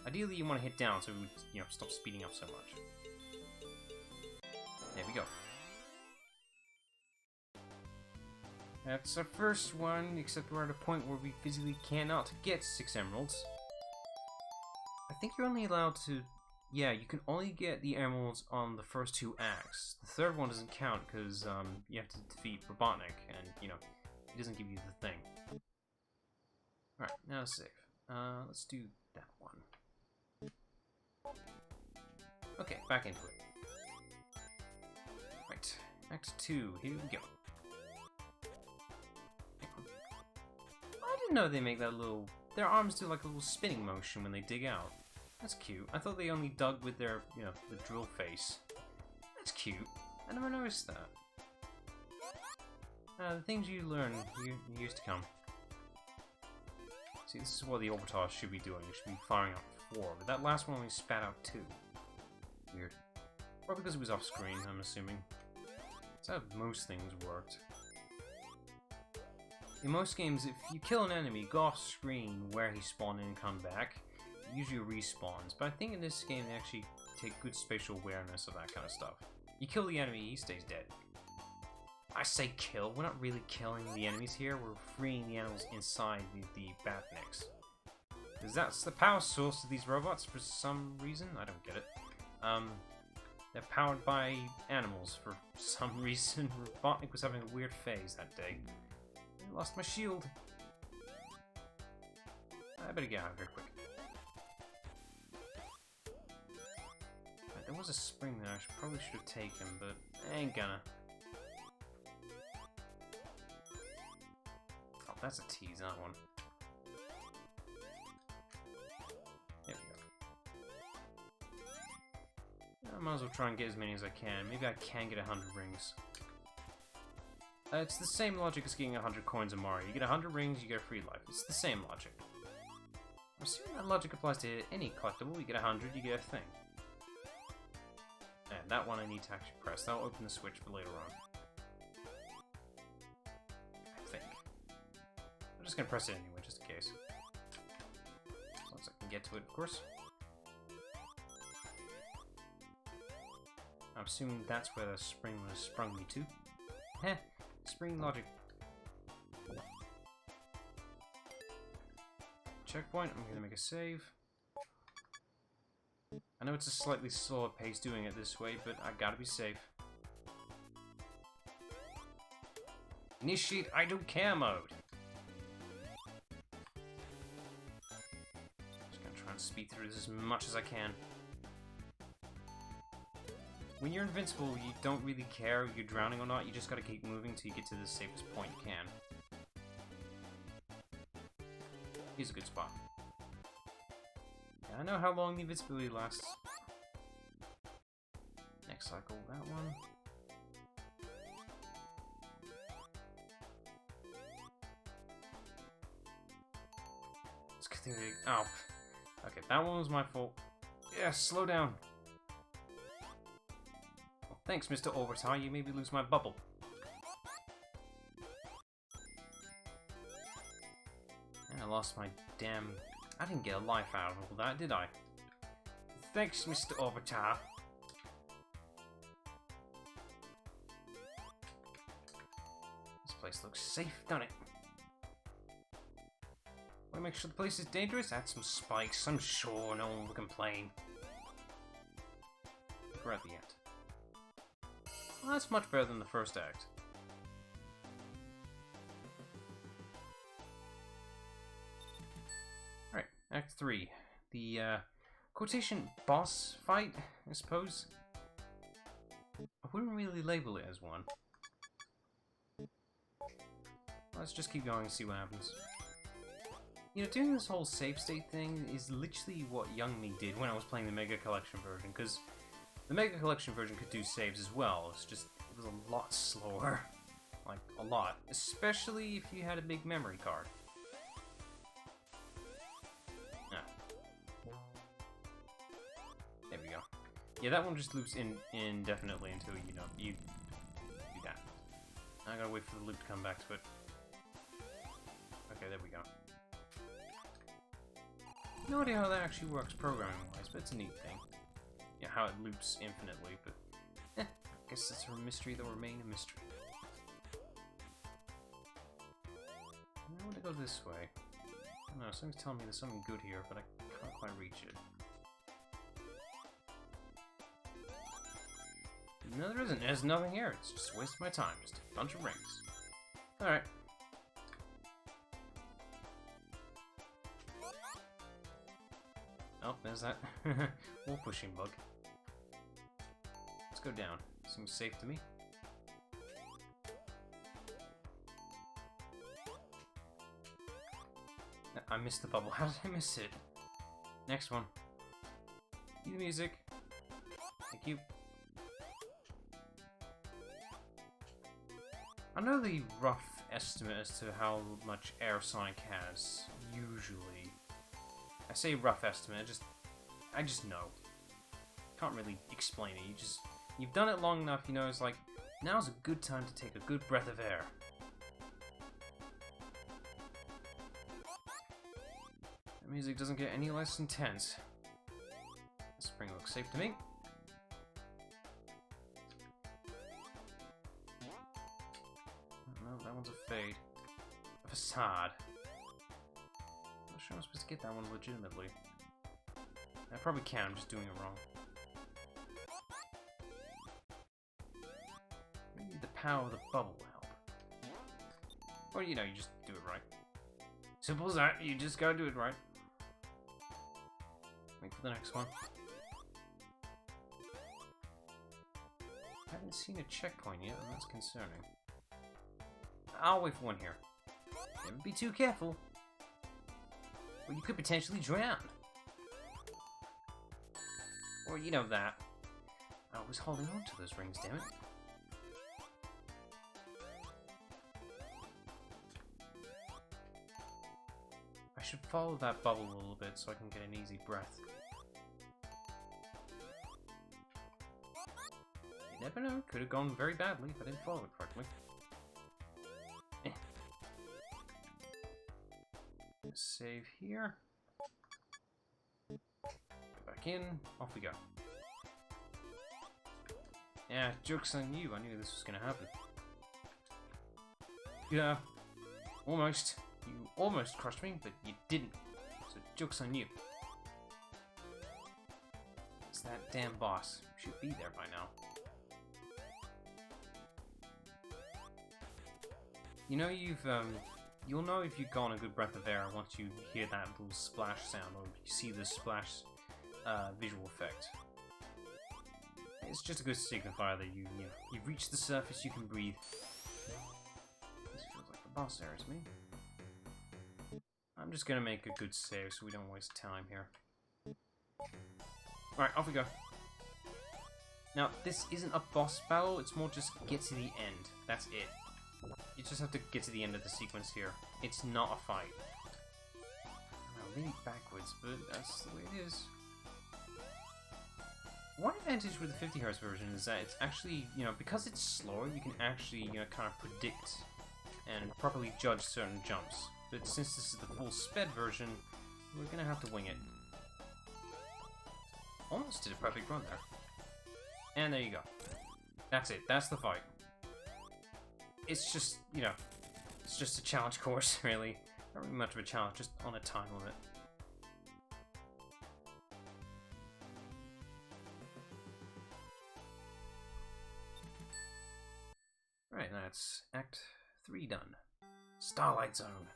Ideally, you want to hit down so it would, you know, stop speeding up so much. There we go. That's our first one, except we're at a point where we physically cannot get 6 emeralds. I think you're only allowed to... Yeah, you can only get the emeralds on the first 2 acts. The third one doesn't count because you have to defeat Robotnik, and, you know, he doesn't give you the thing. Alright, now save. Let's do that one. Okay, back into it. Right, Act 2, here we go. I didn't know they make that little... Their arms do like a little spinning motion when they dig out. That's cute. I thought they only dug with their, you know, the drill face. That's cute. I never noticed that. The things you learn in years to come. See, this is what the Orbitar should be doing. It should be firing out 4, but that last one only spat out 2. Weird. Probably because it was off screen, I'm assuming. That's how most things worked. In most games, if you kill an enemy, go off screen where he spawned in and come back, it usually respawns. But I think in this game they actually take good spatial awareness of that kind of stuff. You kill the enemy, he stays dead. I say kill, we're not really killing the enemies here, we're freeing the animals inside the Batniks. Because that's the power source of these robots for some reason, I don't get it. They're powered by animals for some reason. Robotnik was having a weird phase that day. I lost my shield. I better get out of here quick. Right, there was a spring there I probably should have taken, but I ain't gonna. Oh, that's a tease, that one. There we go. I might as well try and get as many as I can. Maybe I can get 100 rings. It's the same logic as getting 100 coins in Mario. You get 100 rings, you get a free life. It's the same logic. I'm assuming that logic applies to any collectible. You get 100, you get a thing. And that one I need to actually press. That'll open the switch for later on. I think. I'm just gonna press it anyway, just in case. As long as I can get to it, of course. I'm assuming that's where the spring was sprung me to. Heh. Spring logic. Checkpoint, I'm gonna make a save. I know it's a slightly slower pace doing it this way, but I gotta be safe. Initiate I don't care mode. Just gonna try and speed through this as much as I can. When you're invincible, you don't really care if you're drowning or not, you just gotta keep moving till you get to the safest point you can. Here's a good spot. Yeah, I know how long the invincibility lasts. Next cycle, that one. It's good thing they... Oh. Okay, that one was my fault. Yeah, slow down. Thanks, Mr. Orbitar, you made me lose my bubble. And I lost my damn... I didn't get a life out of all that, did I? Thanks, Mr. Orbitar. This place looks safe, doesn't it? Want to make sure the place is dangerous? Add some spikes, I'm sure no one will complain. We're at the end. Well, that's much better than the first act. Alright, Act 3. The, quotation boss fight, I suppose? I wouldn't really label it as one. Let's just keep going and see what happens. You know, doing this whole save state thing is literally what young me did when I was playing the Mega Collection version, because The Mega Collection version could do saves as well, it's just, it was a lot slower. Like, a lot. Especially if you had a big memory card. There we go. Yeah, that one just loops indefinitely until, you know, you do that. I gotta wait for the loop to come back to it. Okay, there we go. No idea how that actually works programming-wise, but it's a neat thing. Yeah, how it loops infinitely, but... I guess it's a mystery that will remain a mystery. I want to go this way. I don't know, something's telling me there's something good here, but I can't quite reach it. No, there isn't. There's nothing here. It's just a waste of my time. Just a bunch of rings. Alright. Oh, there's that wall pushing bug. Let's go down. Seems safe to me. I missed the bubble. How did I miss it? Next one. Cue the music. Thank you. I know the rough estimate as to how much Air Sonic has, usually. I say rough estimate, I just know. Can't really explain it, you've done it long enough, you know, it's like, now's a good time to take a good breath of air. The music doesn't get any less intense. The spring looks safe to me. No, that one's a fade. A facade. I'm not sure I'm supposed to get that one legitimately. I probably can, I'm just doing it wrong. Maybe the power of the bubble will help. Or, you know, you just do it right. Simple as that, you just gotta do it right. Wait for the next one. I haven't seen a checkpoint yet, and that's concerning. I'll wait for one here. Never be too careful, or you could potentially drown. Or, you know that. I was holding on to those rings, damn it. I should follow that bubble a little bit so I can get an easy breath. You never know, could have gone very badly if I didn't follow it correctly. Save here. Go back in. Off we go. Yeah, joke's on you. I knew this was gonna happen. Yeah, almost. You almost crushed me, but you didn't. So joke's on you. It's that damn boss. Should be there by now. You know you'll know if you've gone a good breath of air once you hear that little splash sound or you see the splash visual effect. It's just a good signifier that you've reached the surface, you can breathe. This feels like the boss area to me. I'm just gonna make a good save so we don't waste time here. Alright, off we go. Now, this isn't a boss battle, it's more just get to the end. That's it. You just have to get to the end of the sequence here. It's not a fight. I'm really backwards, but that's the way it is. One advantage with the 50Hz version is that it's actually, you know, because it's slower, you can actually, you know, kind of predict and properly judge certain jumps. But since this is the full sped version, we're gonna have to wing it. Almost did a perfect run there. And there you go. That's it. That's the fight. It's just, you know, it's just a challenge course, really. Not really much of a challenge, just on a time limit. Right, that's Act 3 done. Starlight Zone.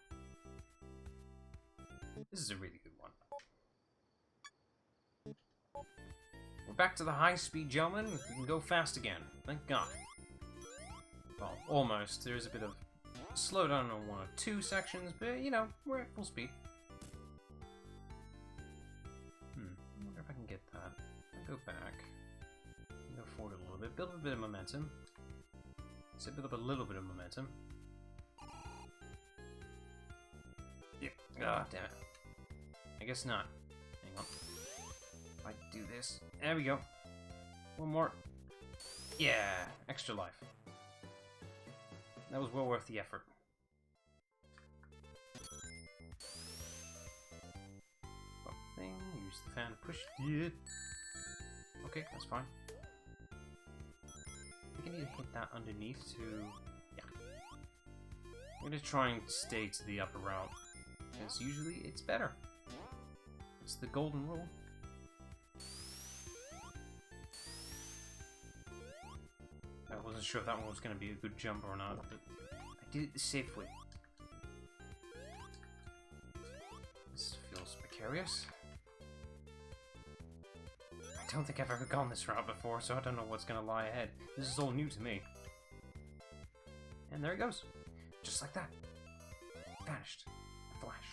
This is a really good one. We're back to the high speed, gentlemen. We can go fast again. Thank God. Well, almost. There's a bit of slowdown on one or two sections, but, you know, we're at full speed. I wonder if I can get that. I'll go back. build up a bit of momentum. So build up a little bit of momentum. Yeah. Ah, damn it. I guess not. Hang on. If I do this. There we go. One more. Yeah, extra life. That was well worth the effort. Thing. Use the fan to push it. Okay, that's fine. I think I need to hit that underneath to... Yeah. I'm gonna try and stay to the upper route, because usually it's better. It's the golden rule. I wasn't sure if that one was gonna be a good jump or not, but I did it the safe way. This feels precarious. I don't think I've ever gone this route before, so I don't know what's gonna lie ahead. This is all new to me. And there he goes. Just like that. Vanished. A flash.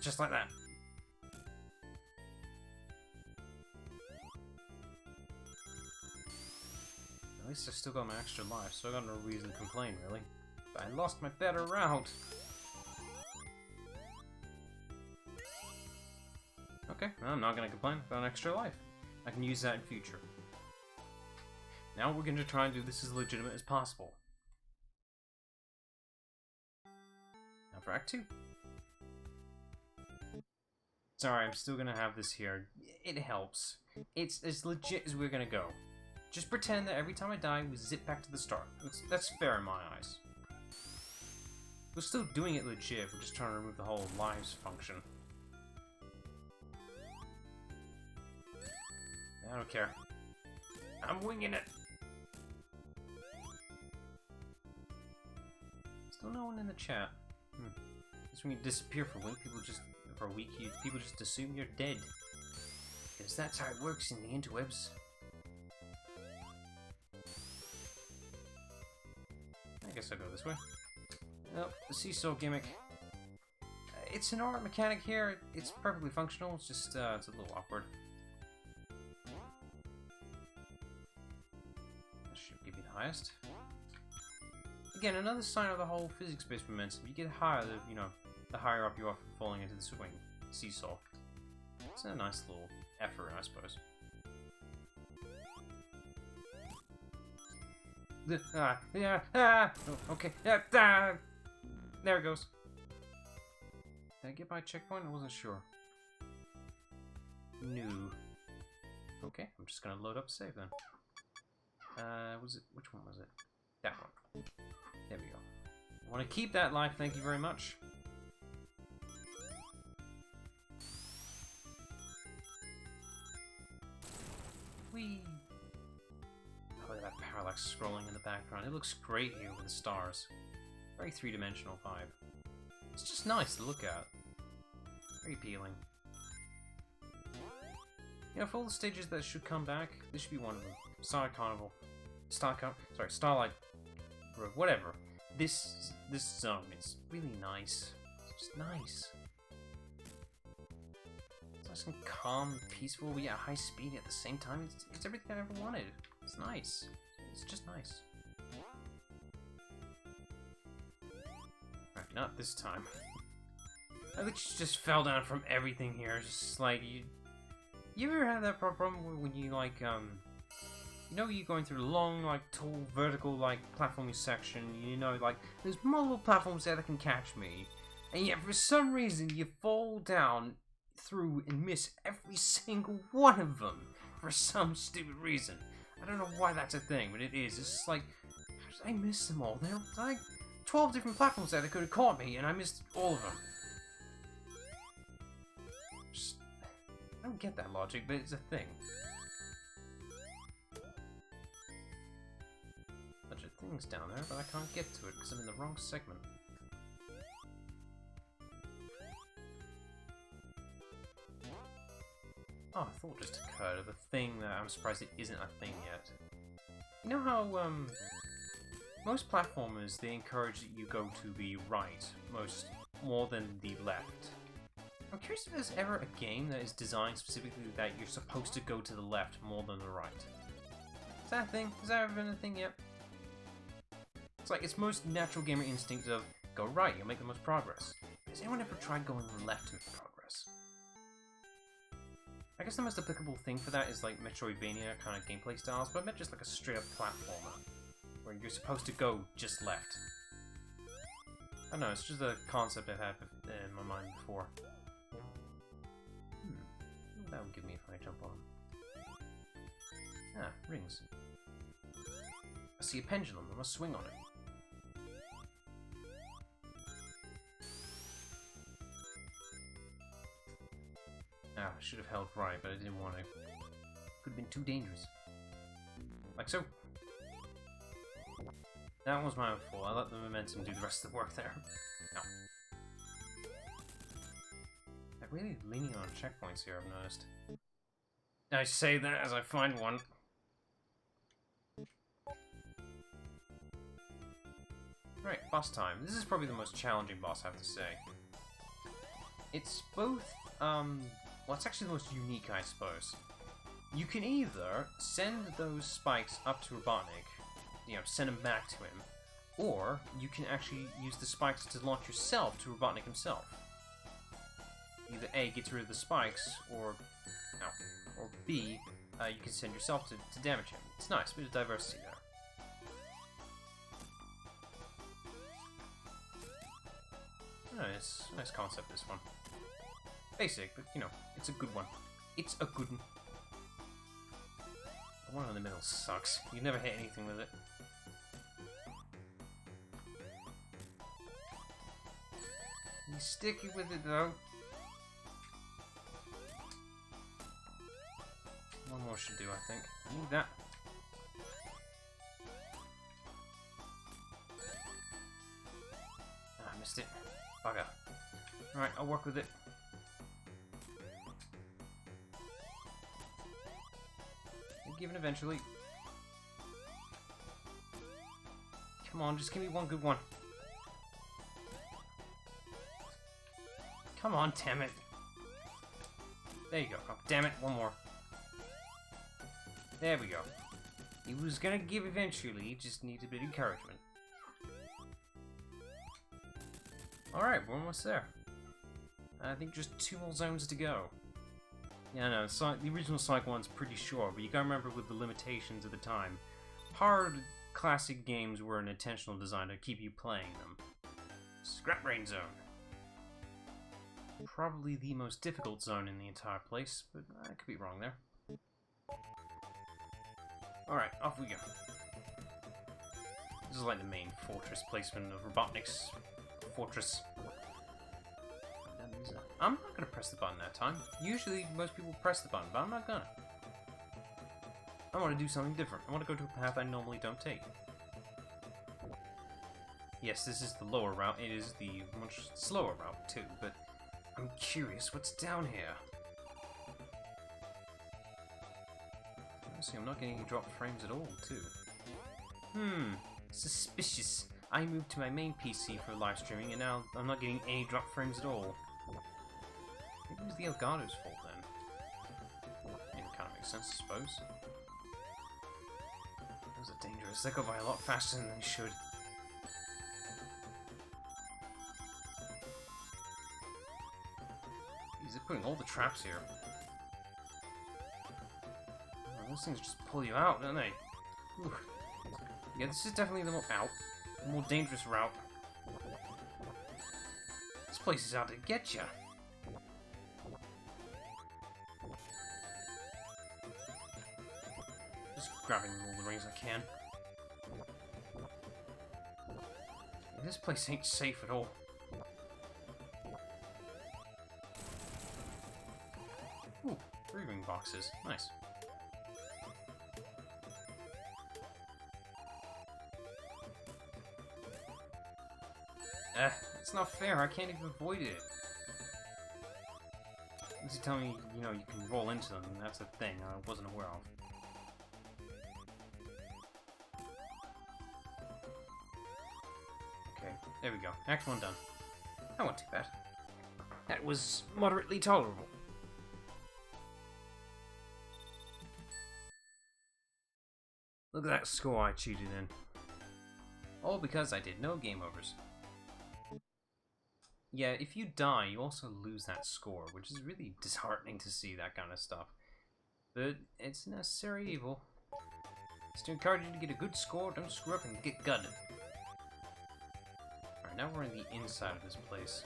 Just like that. At least I still got my extra life, so I got no reason to complain, really. But I lost my better route. Okay, well, I'm not gonna complain about an extra life. I can use that in future. Now we're going to try and do this as legitimate as possible. Now for Act 2. Sorry, I'm still going to have this here. It helps. It's as legit as we're going to go. Just pretend that every time I die, we zip back to the start. That's fair in my eyes. We're still doing it legit, we're just trying to remove the whole lives function. I don't care. I'm winging it! Still no one in the chat. Just when you disappear for a week, people just assume you're dead. Because that's how it works in the interwebs. I guess I'll go this way. Oh, the seesaw gimmick. It's an art mechanic here. It's perfectly functional. It's just, it's a little awkward. That should give you the highest. Again, another sign of the whole physics-based momentum. You get higher, the higher up you are from falling into the swing. Seesaw. It's a nice little effort, I suppose. Oh, okay. There it goes. Did I get my checkpoint? I wasn't sure. No. Okay, I'm just gonna load up save then. Which one was it? That one. There we go. I want to keep that life, thank you very much. Whee! Oh, look at that parallax scrolling in the background. It looks great here with the stars. Very three-dimensional vibe. It's just nice to look at. Very appealing. You know, for all the stages that should come back, this should be one of them. Starlight Carnival. Starlight Road, whatever. This zone is really nice. It's just nice. It's nice and calm, peaceful, but yet high speed at the same time. It's everything I ever wanted. It's nice. It's just nice. Alright, not this time. I think she just fell down from everything here. It's just like, you ever have that problem when you, like, you know, you're going through a long, like, tall, vertical, like, platforming section, you know, like, there's multiple platforms there that can catch me, and yet for some reason you fall down through and miss every single one of them for some stupid reason. I don't know why that's a thing, but it is. It's just like, how did I miss them all? There were like 12 different platforms there that could have caught me, and I missed all of them. Just, I don't get that logic, but it's a thing. Bunch of things down there, but I can't get to it because I'm in the wrong segment. Oh, a thought just occurred of a thing that I'm surprised it isn't a thing yet. You know how, most platformers, they encourage that you go to the right, more than the left. I'm curious if there's ever a game that is designed specifically that you're supposed to go to the left more than the right. Is that a thing? Has that ever been a thing yet? It's like its most natural gamer instinct of go right, you'll make the most progress. Has anyone ever tried going left to make progress? I guess the most applicable thing for that is like Metroidvania kind of gameplay styles, but I meant just like a straight up platformer where you're supposed to go just left. I don't know, it's just a concept I've had in my mind before. What that would give me if I jump on. Ah, rings. I see a pendulum, I must swing on it. Ah, I should have held right, but I didn't want to. Could have been too dangerous. Like so. That was my own fault. I let the momentum do the rest of the work there. No. I'm really leaning on checkpoints here, I've noticed. I say that as I find one. Right, boss time. This is probably the most challenging boss, I have to say. It's both, well, it's actually the most unique, I suppose. You can either send those spikes up to Robotnik, you know, send them back to him, or you can actually use the spikes to launch yourself to Robotnik himself. Either A, gets rid of the spikes, or B, you can send yourself to damage him. It's nice, a bit of diversity there. It's a nice concept, this one. Basic, but, you know, it's a good one. It's a good one. The one in the middle sucks. You never hit anything with it. He's sticky with it, though. One more should do, I think. I need that. Ah, I missed it. Bugger. Alright, I'll work with it. I'll give it eventually. Come on, just give me one good one. Come on, damn it. There you go. Oh, damn it, one more. There we go. He was gonna give eventually, he just needs a bit of encouragement. Alright, we're almost there. I think just 2 more zones to go. Yeah, no, the original Sonic 1's pretty short, but you gotta remember with the limitations of the time, hard classic games were an intentional design to keep you playing them. Scrap Brain Zone. Probably the most difficult zone in the entire place, but I could be wrong there. Alright, off we go. This is like the main fortress placement of Robotnik's fortress. I'm not gonna press the button that time. Usually most people press the button, but I'm not gonna. I want to do something different. I want to go to a path I normally don't take. Yes, this is the lower route. It is the much slower route too, but I'm curious what's down here. Honestly, I'm not getting any dropped frames at all, too. Suspicious. I moved to my main PC for live streaming, and now I'm not getting any drop frames at all. Maybe it was the Elgato's fault then. It kind of makes sense, I suppose. Those are dangerous. They go by a lot faster than they should. Jeez, they're putting all the traps here. Oh, those things just pull you out, don't they? Ooh. Yeah, this is definitely the more dangerous route. This place is out to get you. Just grabbing all the rings I can. This place ain't safe at all. Ooh, 3 ring boxes. Nice. It's not fair. I can't even avoid it. This is telling me, you know, you can roll into them, and that's a thing I wasn't aware of. Okay, there we go. Act 1 done. That wasn't too bad. That was moderately tolerable. Look at that score I cheated in. All because I did no game overs. Yeah, if you die, you also lose that score, which is really disheartening to see that kind of stuff. But it's a necessary evil. It's to encourage you to get a good score, don't screw up and get gutted. Alright, now we're in the inside of this place.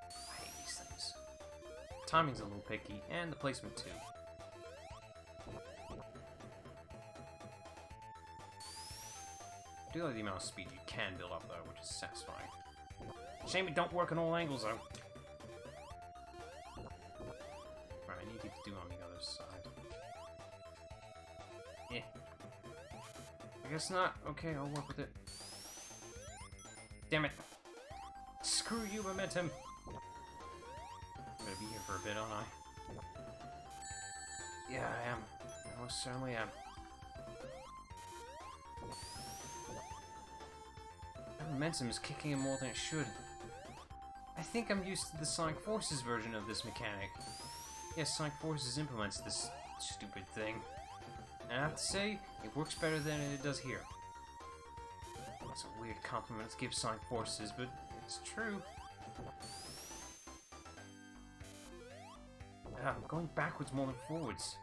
I hate these things. Timing's a little picky, and the placement too. I do like the amount of speed you can build up though, which is satisfying. Shame it don't work on all angles though. Right, I need you to do on the other side. Eh. I guess not. Okay, I'll work with it. Damn it. Screw you, momentum. I'm gonna be here for a bit, aren't I? Yeah, I am. I most certainly am. That momentum is kicking in more than it should. I think I'm used to the Sonic Forces version of this mechanic. Yes, Sonic Forces implements this stupid thing. And I have to say, it works better than it does here. That's a weird compliment to give Sonic Forces, but it's true. I'm going backwards more than forwards.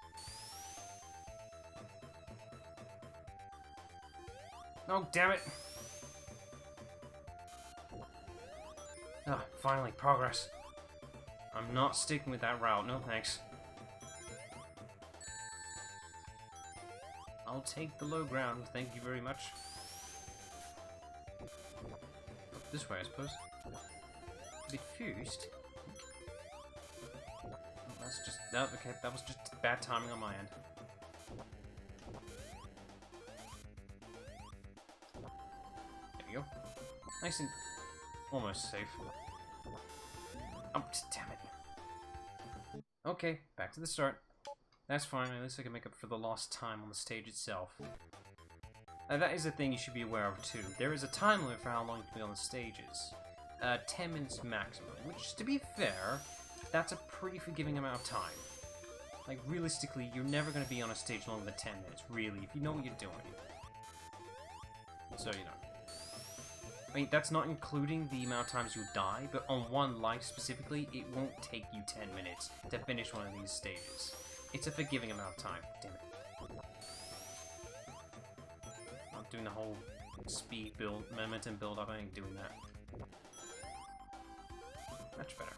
Oh, damn it! Ah, finally, progress. I'm not sticking with that route, no thanks. I'll take the low ground, thank you very much. Up this way, I suppose. But first... Oh, that's just... Oh, okay, that was just bad timing on my end. There we go. Nice and... almost safe. Oh, damn it. Okay, back to the start. That's fine, at least I can make up for the lost time on the stage itself. That is a thing you should be aware of too. There is a time limit for how long you can be on the stages. 10 minutes maximum, which, to be fair, that's a pretty forgiving amount of time. Like, realistically, you're never going to be on a stage longer than 10 minutes, really, if you know what you're doing. So, you know. I mean, that's not including the amount of times you die, but on one life specifically, it won't take you 10 minutes to finish one of these stages. It's a forgiving amount of time. Damn it. I'm doing the whole speed build, momentum build up, I ain't doing that. Much better.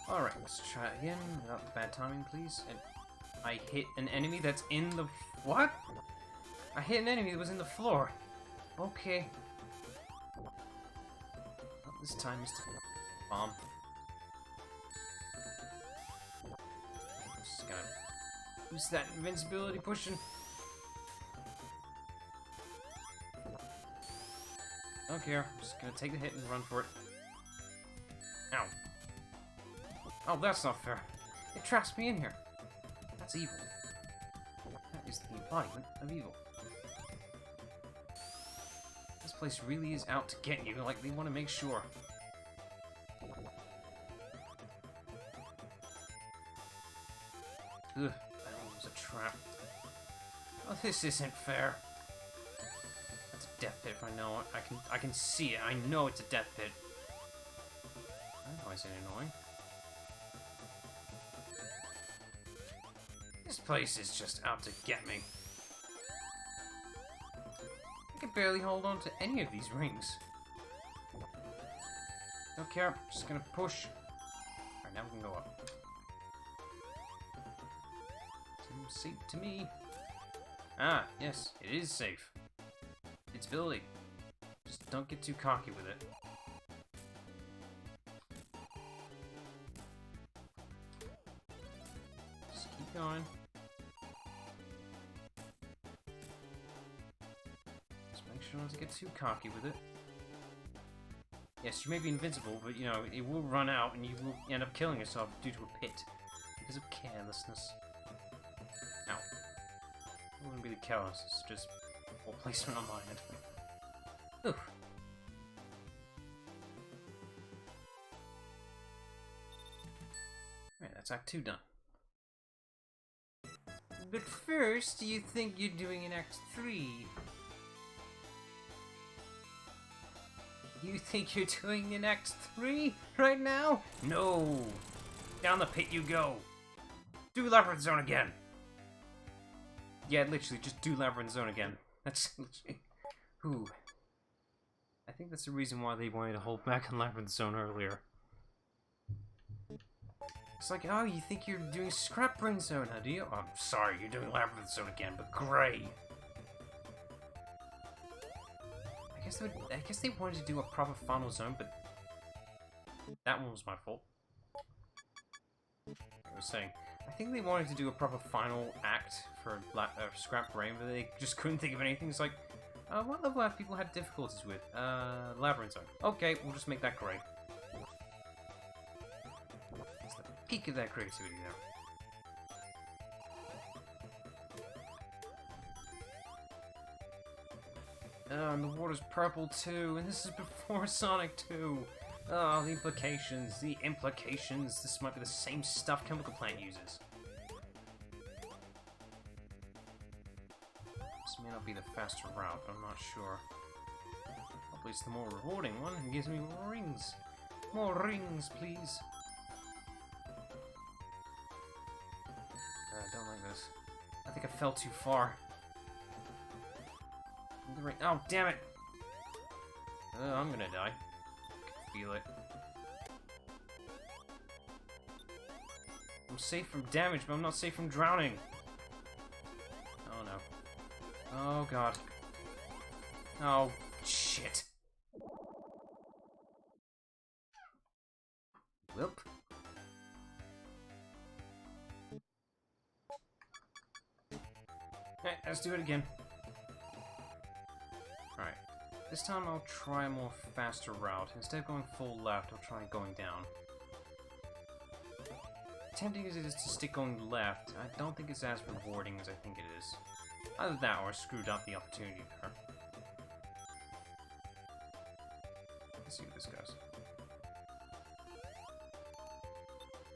Alright, let's try it again without the bad timing, please. And I hit an enemy that's in the... What? I hit an enemy that was in the floor. Okay. Not this time, Mr. Bomb. Just gotta use that invincibility pushing. Don't care. I'm just gonna take the hit and run for it. Ow. Oh, that's not fair. It traps me in here. That's evil. That is the embodiment of evil. This place really is out to get you, like they want to make sure. Ugh, that was a trap. Oh, this isn't fair. That's a death pit if I know it. I can see it. I know it's a death pit. I know it's annoying. This place is just out to get me. I can barely hold on to any of these rings. Don't care, I'm just gonna push. Alright, now we can go up. Seems safe to me. Ah, yes, it is safe. It's ability. Just don't get too cocky with it. Just keep going. Not to get too cocky with it. Yes, you may be invincible, but you know, it will run out and you will end up killing yourself due to a pit because of carelessness. Ow. It wasn't really careless, it's just poor placement on my end. Oof. Alright, that's Act 2 done. But first, you think you're doing an Act 3. You think you're doing an Act 3 right now? No! Down the pit you go! Do Labyrinth Zone again! Yeah, literally, just do Labyrinth Zone again. That's literally... Ooh. I think that's the reason why they wanted to hold back on Labyrinth Zone earlier. It's like, oh, you think you're doing Scrap Brain Zone, huh, do you? Oh, I'm sorry, you're doing Labyrinth Zone again, but great! I guess they wanted to do a proper final zone, but that one was my fault. I was saying, I think they wanted to do a proper final act for Scrap Brain, but they just couldn't think of anything. It's like, what level have people had difficulties with? Labyrinth Zone. Okay, we'll just make that great. It's the peak of their creativity now. And the water's purple too, and this is before Sonic 2. Oh, the implications, the implications. This might be the same stuff Chemical Plant uses. This may not be the faster route, but I'm not sure. Hopefully it's the more rewarding one and gives me more rings. More rings, please. I don't like this. I think I fell too far. Oh, damn it! I'm gonna die. I can feel it. I'm safe from damage, but I'm not safe from drowning. Oh no. Oh god. Oh, shit. Whoop. Hey, let's do it again. Alright, this time I'll try a more faster route. Instead of going full left, I'll try going down. Tempting as it is to stick going left, I don't think it's as rewarding as I think it is. Either that or I screwed up the opportunity there. Let's see what this goes.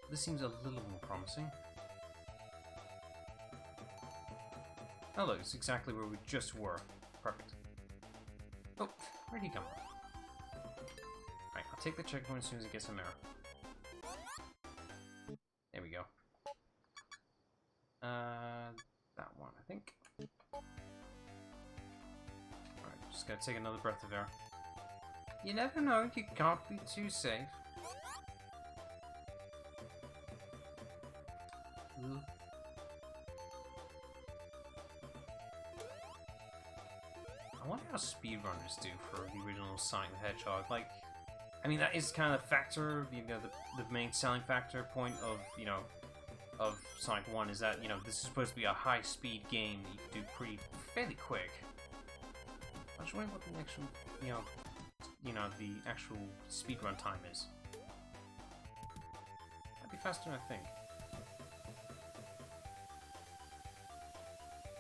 This seems a little more promising. Oh look, it's exactly where we just were. Perfect. Oh, where'd he come from? Alright, I'll take the checkpoint as soon as it gets some error. There we go. That one, I think. Alright, just gotta take another breath of air. You never know, you can't be too safe. Ooh. I wonder how speedrunners do for the original Sonic the Hedgehog. Like, I mean, that is kind of the factor, you know, the main selling factor point of, you know, of Sonic 1 is that, you know, this is supposed to be a high-speed game that you can do fairly quick. I'm just wondering what the actual, the actual speedrun time is. That'd be faster than I think.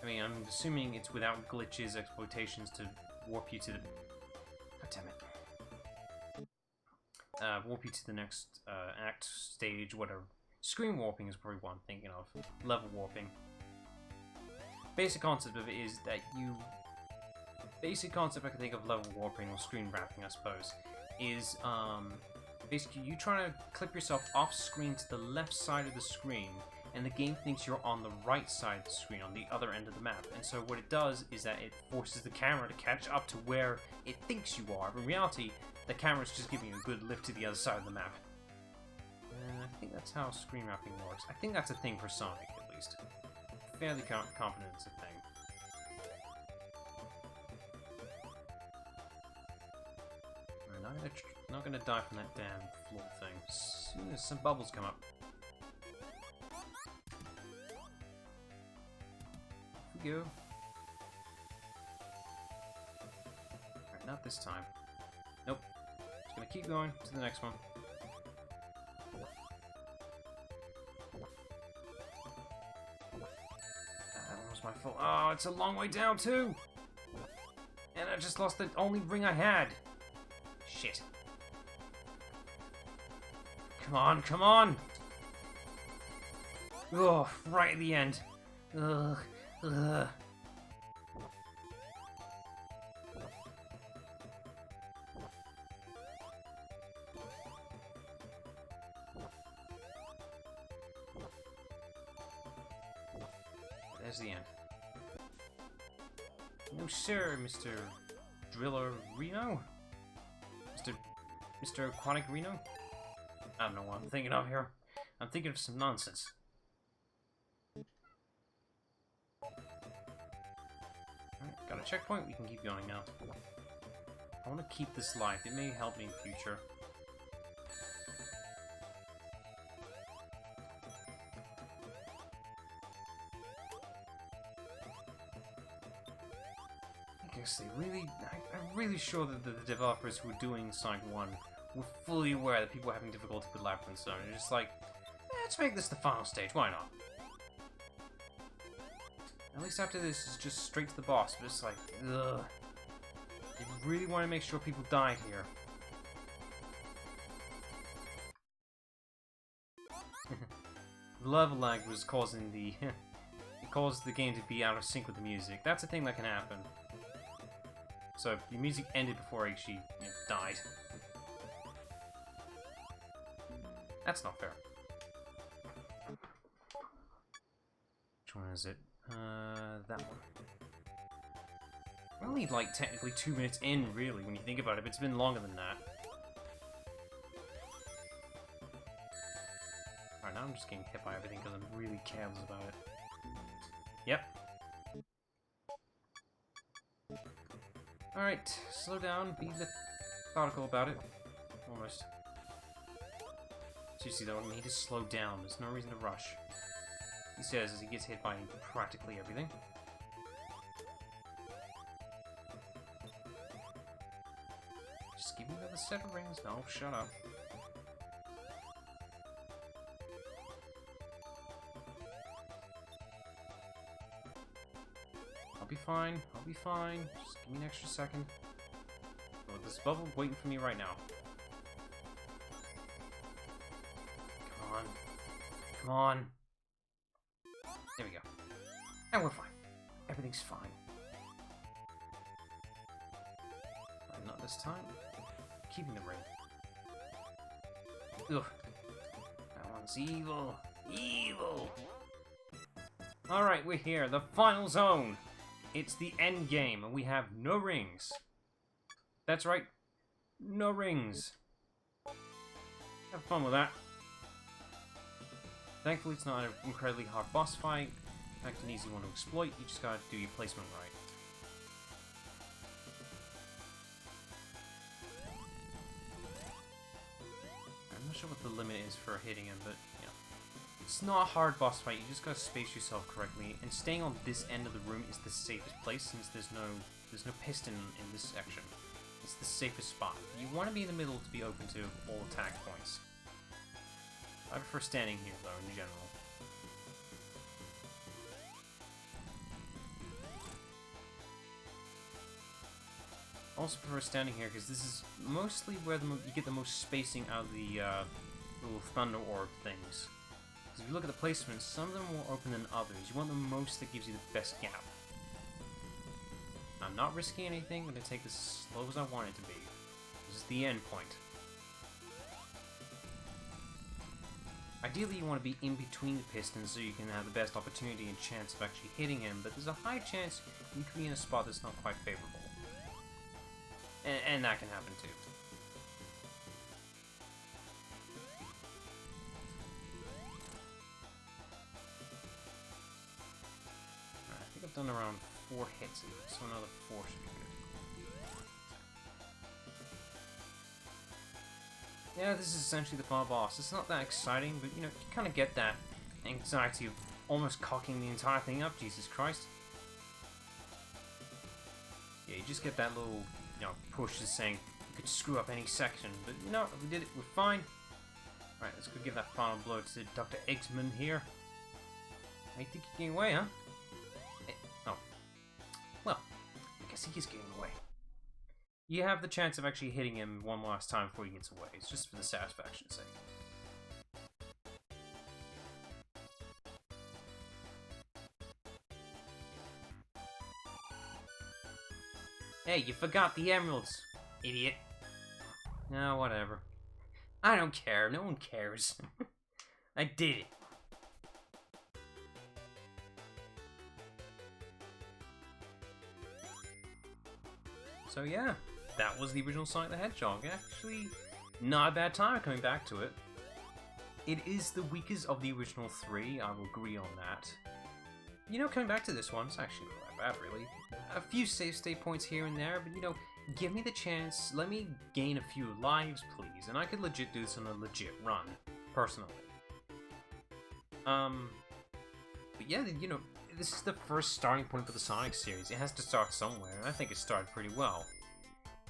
I mean, I'm assuming it's without glitches, exploitations to warp you to the... God damn it. Warp you to the next act, stage, whatever. Screen warping is probably what I'm thinking of. Level warping. Basic concept of it is that you... Basic concept I can think of level warping or screen wrapping, I suppose, is basically you trying to clip yourself off screen to the left side of the screen, and the game thinks you're on the right side of the screen, on the other end of the map. And so what it does is that it forces the camera to catch up to where it thinks you are. But in reality, the camera's just giving you a good lift to the other side of the map. I think that's how screen wrapping works. I think that's a thing for Sonic, at least. Fairly confident it's a thing. Not gonna die from that damn floor thing. As soon as some bubbles come up. Here we go. Alright, not this time. Nope. Just gonna keep going to the next one. That one was my fault. Oh, it's a long way down too! And I just lost the only ring I had. Shit. Come on, come on! Oh, right at the end. Ugh. Ugh. There's the end. No sir, Mr. Driller Reno? Mr. Aquatic Reno? I don't know what I'm thinking of here. I'm thinking of some nonsense. Alright, got a checkpoint, we can keep going now. I want to keep this life, it may help me in the future. I guess they really... I'm really sure that the developers who were doing Sonic 1 were fully aware that people were having difficulty with Labyrinth Zone. They're just like, let's make this the final stage, why not? At least after this, it's just straight to the boss, but it's like, ugh. They really want to make sure people died here. The level lag was causing the... it caused the game to be out of sync with the music. That's a thing that can happen. So, the music ended before I actually, died. That's not fair. Which one is it? That one. We're only, like, technically 2 minutes in, really, when you think about it, but it's been longer than that. Alright, now I'm just getting hit by everything because I'm really careless about it. Yep. Alright, slow down, be methodical about it. Almost. Seriously though, I need to slow down, there's no reason to rush. He says as he gets hit by practically everything. Just give me another set of rings. No, shut up. I'll be fine. I'll be fine. Just give me an extra second. Oh, this bubble waiting for me right now. Come on. Come on. There we go. And we're fine. Everything's fine. Right, not this time. Keeping the ring. Ugh. That one's evil. Evil! Alright, we're here. The final zone. It's the end game, and we have no rings. That's right. No rings. Have fun with that. Thankfully, it's not an incredibly hard boss fight. In fact, an easy one to exploit. You just gotta do your placement right. I'm not sure what the limit is for hitting him, but yeah. It's not a hard boss fight. You just gotta space yourself correctly, and staying on this end of the room is the safest place since there's no piston in this section. It's the safest spot. You want to be in the middle to be open to all attack points. I prefer standing here, though, in general. I also prefer standing here because this is mostly where you get the most spacing out of the little thunder orb things. Because if you look at the placements, some of them are more open than others. You want the most that gives you the best gap. I'm not risking anything. I'm going to take this as slow as I want it to be. This is the end point. Ideally, you want to be in between the pistons so you can have the best opportunity and chance of actually hitting him, but there's a high chance you could be in a spot that's not quite favorable. And that can happen too. Alright, I think I've done around 4 hits, so another 4 should be good. Yeah, this is essentially the final boss. It's not that exciting, but you kind of get that anxiety of almost cocking the entire thing up, Jesus Christ. Yeah, you just get that little, push is saying you could screw up any section, but no, we did it, we're fine. Alright, let's go give that final blow to Dr. Eggman here. I think you're getting away, huh? Oh. Well, I guess he is getting away. You have the chance of actually hitting him one last time before he gets away. It's just for the satisfaction's sake. Hey, you forgot the emeralds, idiot. No, whatever. I don't care. No one cares. I did it. So yeah, that was the original Sonic the Hedgehog. Actually, not a bad time coming back to it. It is the weakest of the original three, I will agree on that. You know, coming back to this one, it's actually not that bad, really. A few save state points here and there, but you know, give me the chance, let me gain a few lives, please, and I could legit do this on a legit run, personally. But yeah, you know, this is the first starting point for the Sonic series. It has to start somewhere, and I think it started pretty well.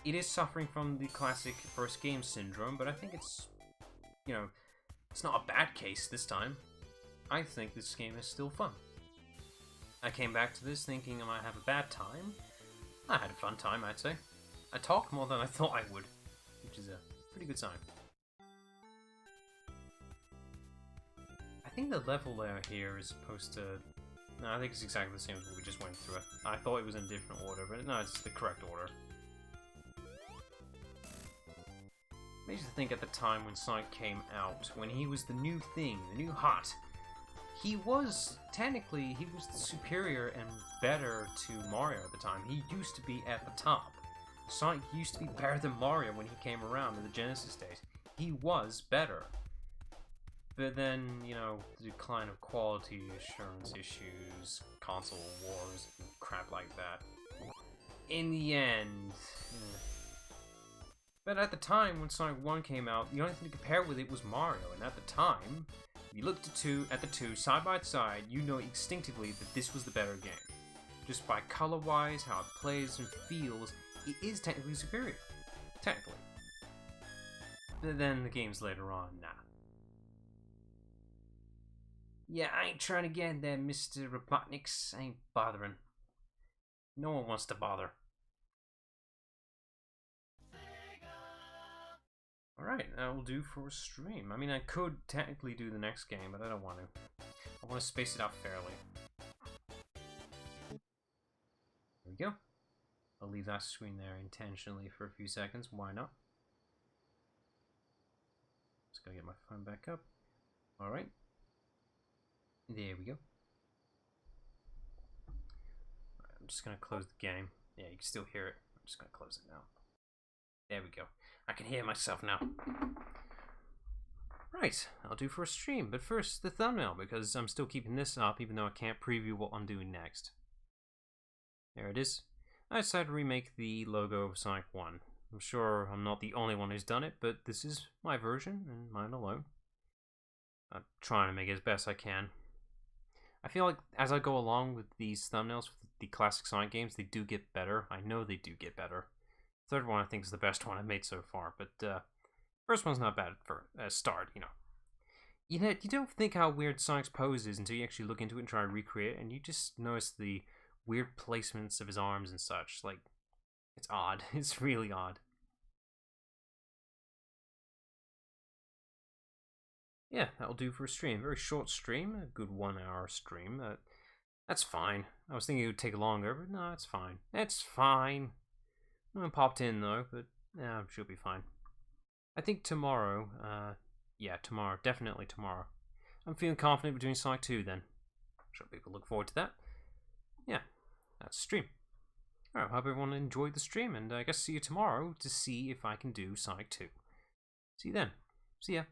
It is suffering from the classic first game syndrome, but I think it's, you know, it's not a bad case this time. I think this game is still fun. I came back to this thinking I might have a bad time. I had a fun time, I'd say. I talked more than I thought I would, which is a pretty good sign. I think the level layer here is supposed to... No, I think it's exactly the same as what we just went through. I thought it was in a different order, but no, it's the correct order. I used to think at the time when Sonic came out, when he was the new thing, the new hot, he was, technically, he was superior and better to Mario at the time. He used to be at the top. Sonic used to be better than Mario when he came around in the Genesis days. He was better. But then, you know, the decline of quality assurance issues, console wars, and crap like that. In the end... But at the time, when Sonic 1 came out, the only thing to compare with it was Mario, and at the time, if you looked at the two side by side, you know instinctively that this was the better game. Just by color-wise, how it plays and feels, it is technically superior. Technically. But then the games later on, nah. Yeah, I ain't trying to get in there, Mr. Robotniks. I ain't bothering. No one wants to bother. Alright, that will do for a stream. I mean, I could technically do the next game, but I don't want to. I want to space it out fairly. There we go. I'll leave that screen there intentionally for a few seconds. Why not? Just gotta get my phone back up. Alright. There we go. Right, I'm just gonna close the game. Yeah, you can still hear it. I'm just gonna close it now. There we go. I can hear myself now. Right, I'll do for a stream, but first the thumbnail, because I'm still keeping this up even though I can't preview what I'm doing next. There it is. I decided to remake the logo of Sonic 1. I'm sure I'm not the only one who's done it, but this is my version, and mine alone. I'm trying to make it as best I can. I feel like as I go along with these thumbnails for the classic Sonic games, they do get better. I know they do get better. Third one I think is the best one I've made so far, but first one's not bad for a start, you know. You don't think how weird Sonic's pose is until you actually look into it and try to recreate it, and you just notice the weird placements of his arms and such. Like, it's odd. It's really odd. Yeah, that'll do for a stream. Very short stream, a good 1 hour stream. That's fine. I was thinking it would take longer, but no, it's fine. It's fine. No one popped in though, but yeah, she'll be fine. I think tomorrow, yeah, tomorrow, definitely tomorrow. I'm feeling confident we're doing Sonic 2 then. I'm sure people look forward to that. Yeah, that's stream. Alright, hope everyone enjoyed the stream, and I guess see you tomorrow to see if I can do Sonic 2. See you then. See ya.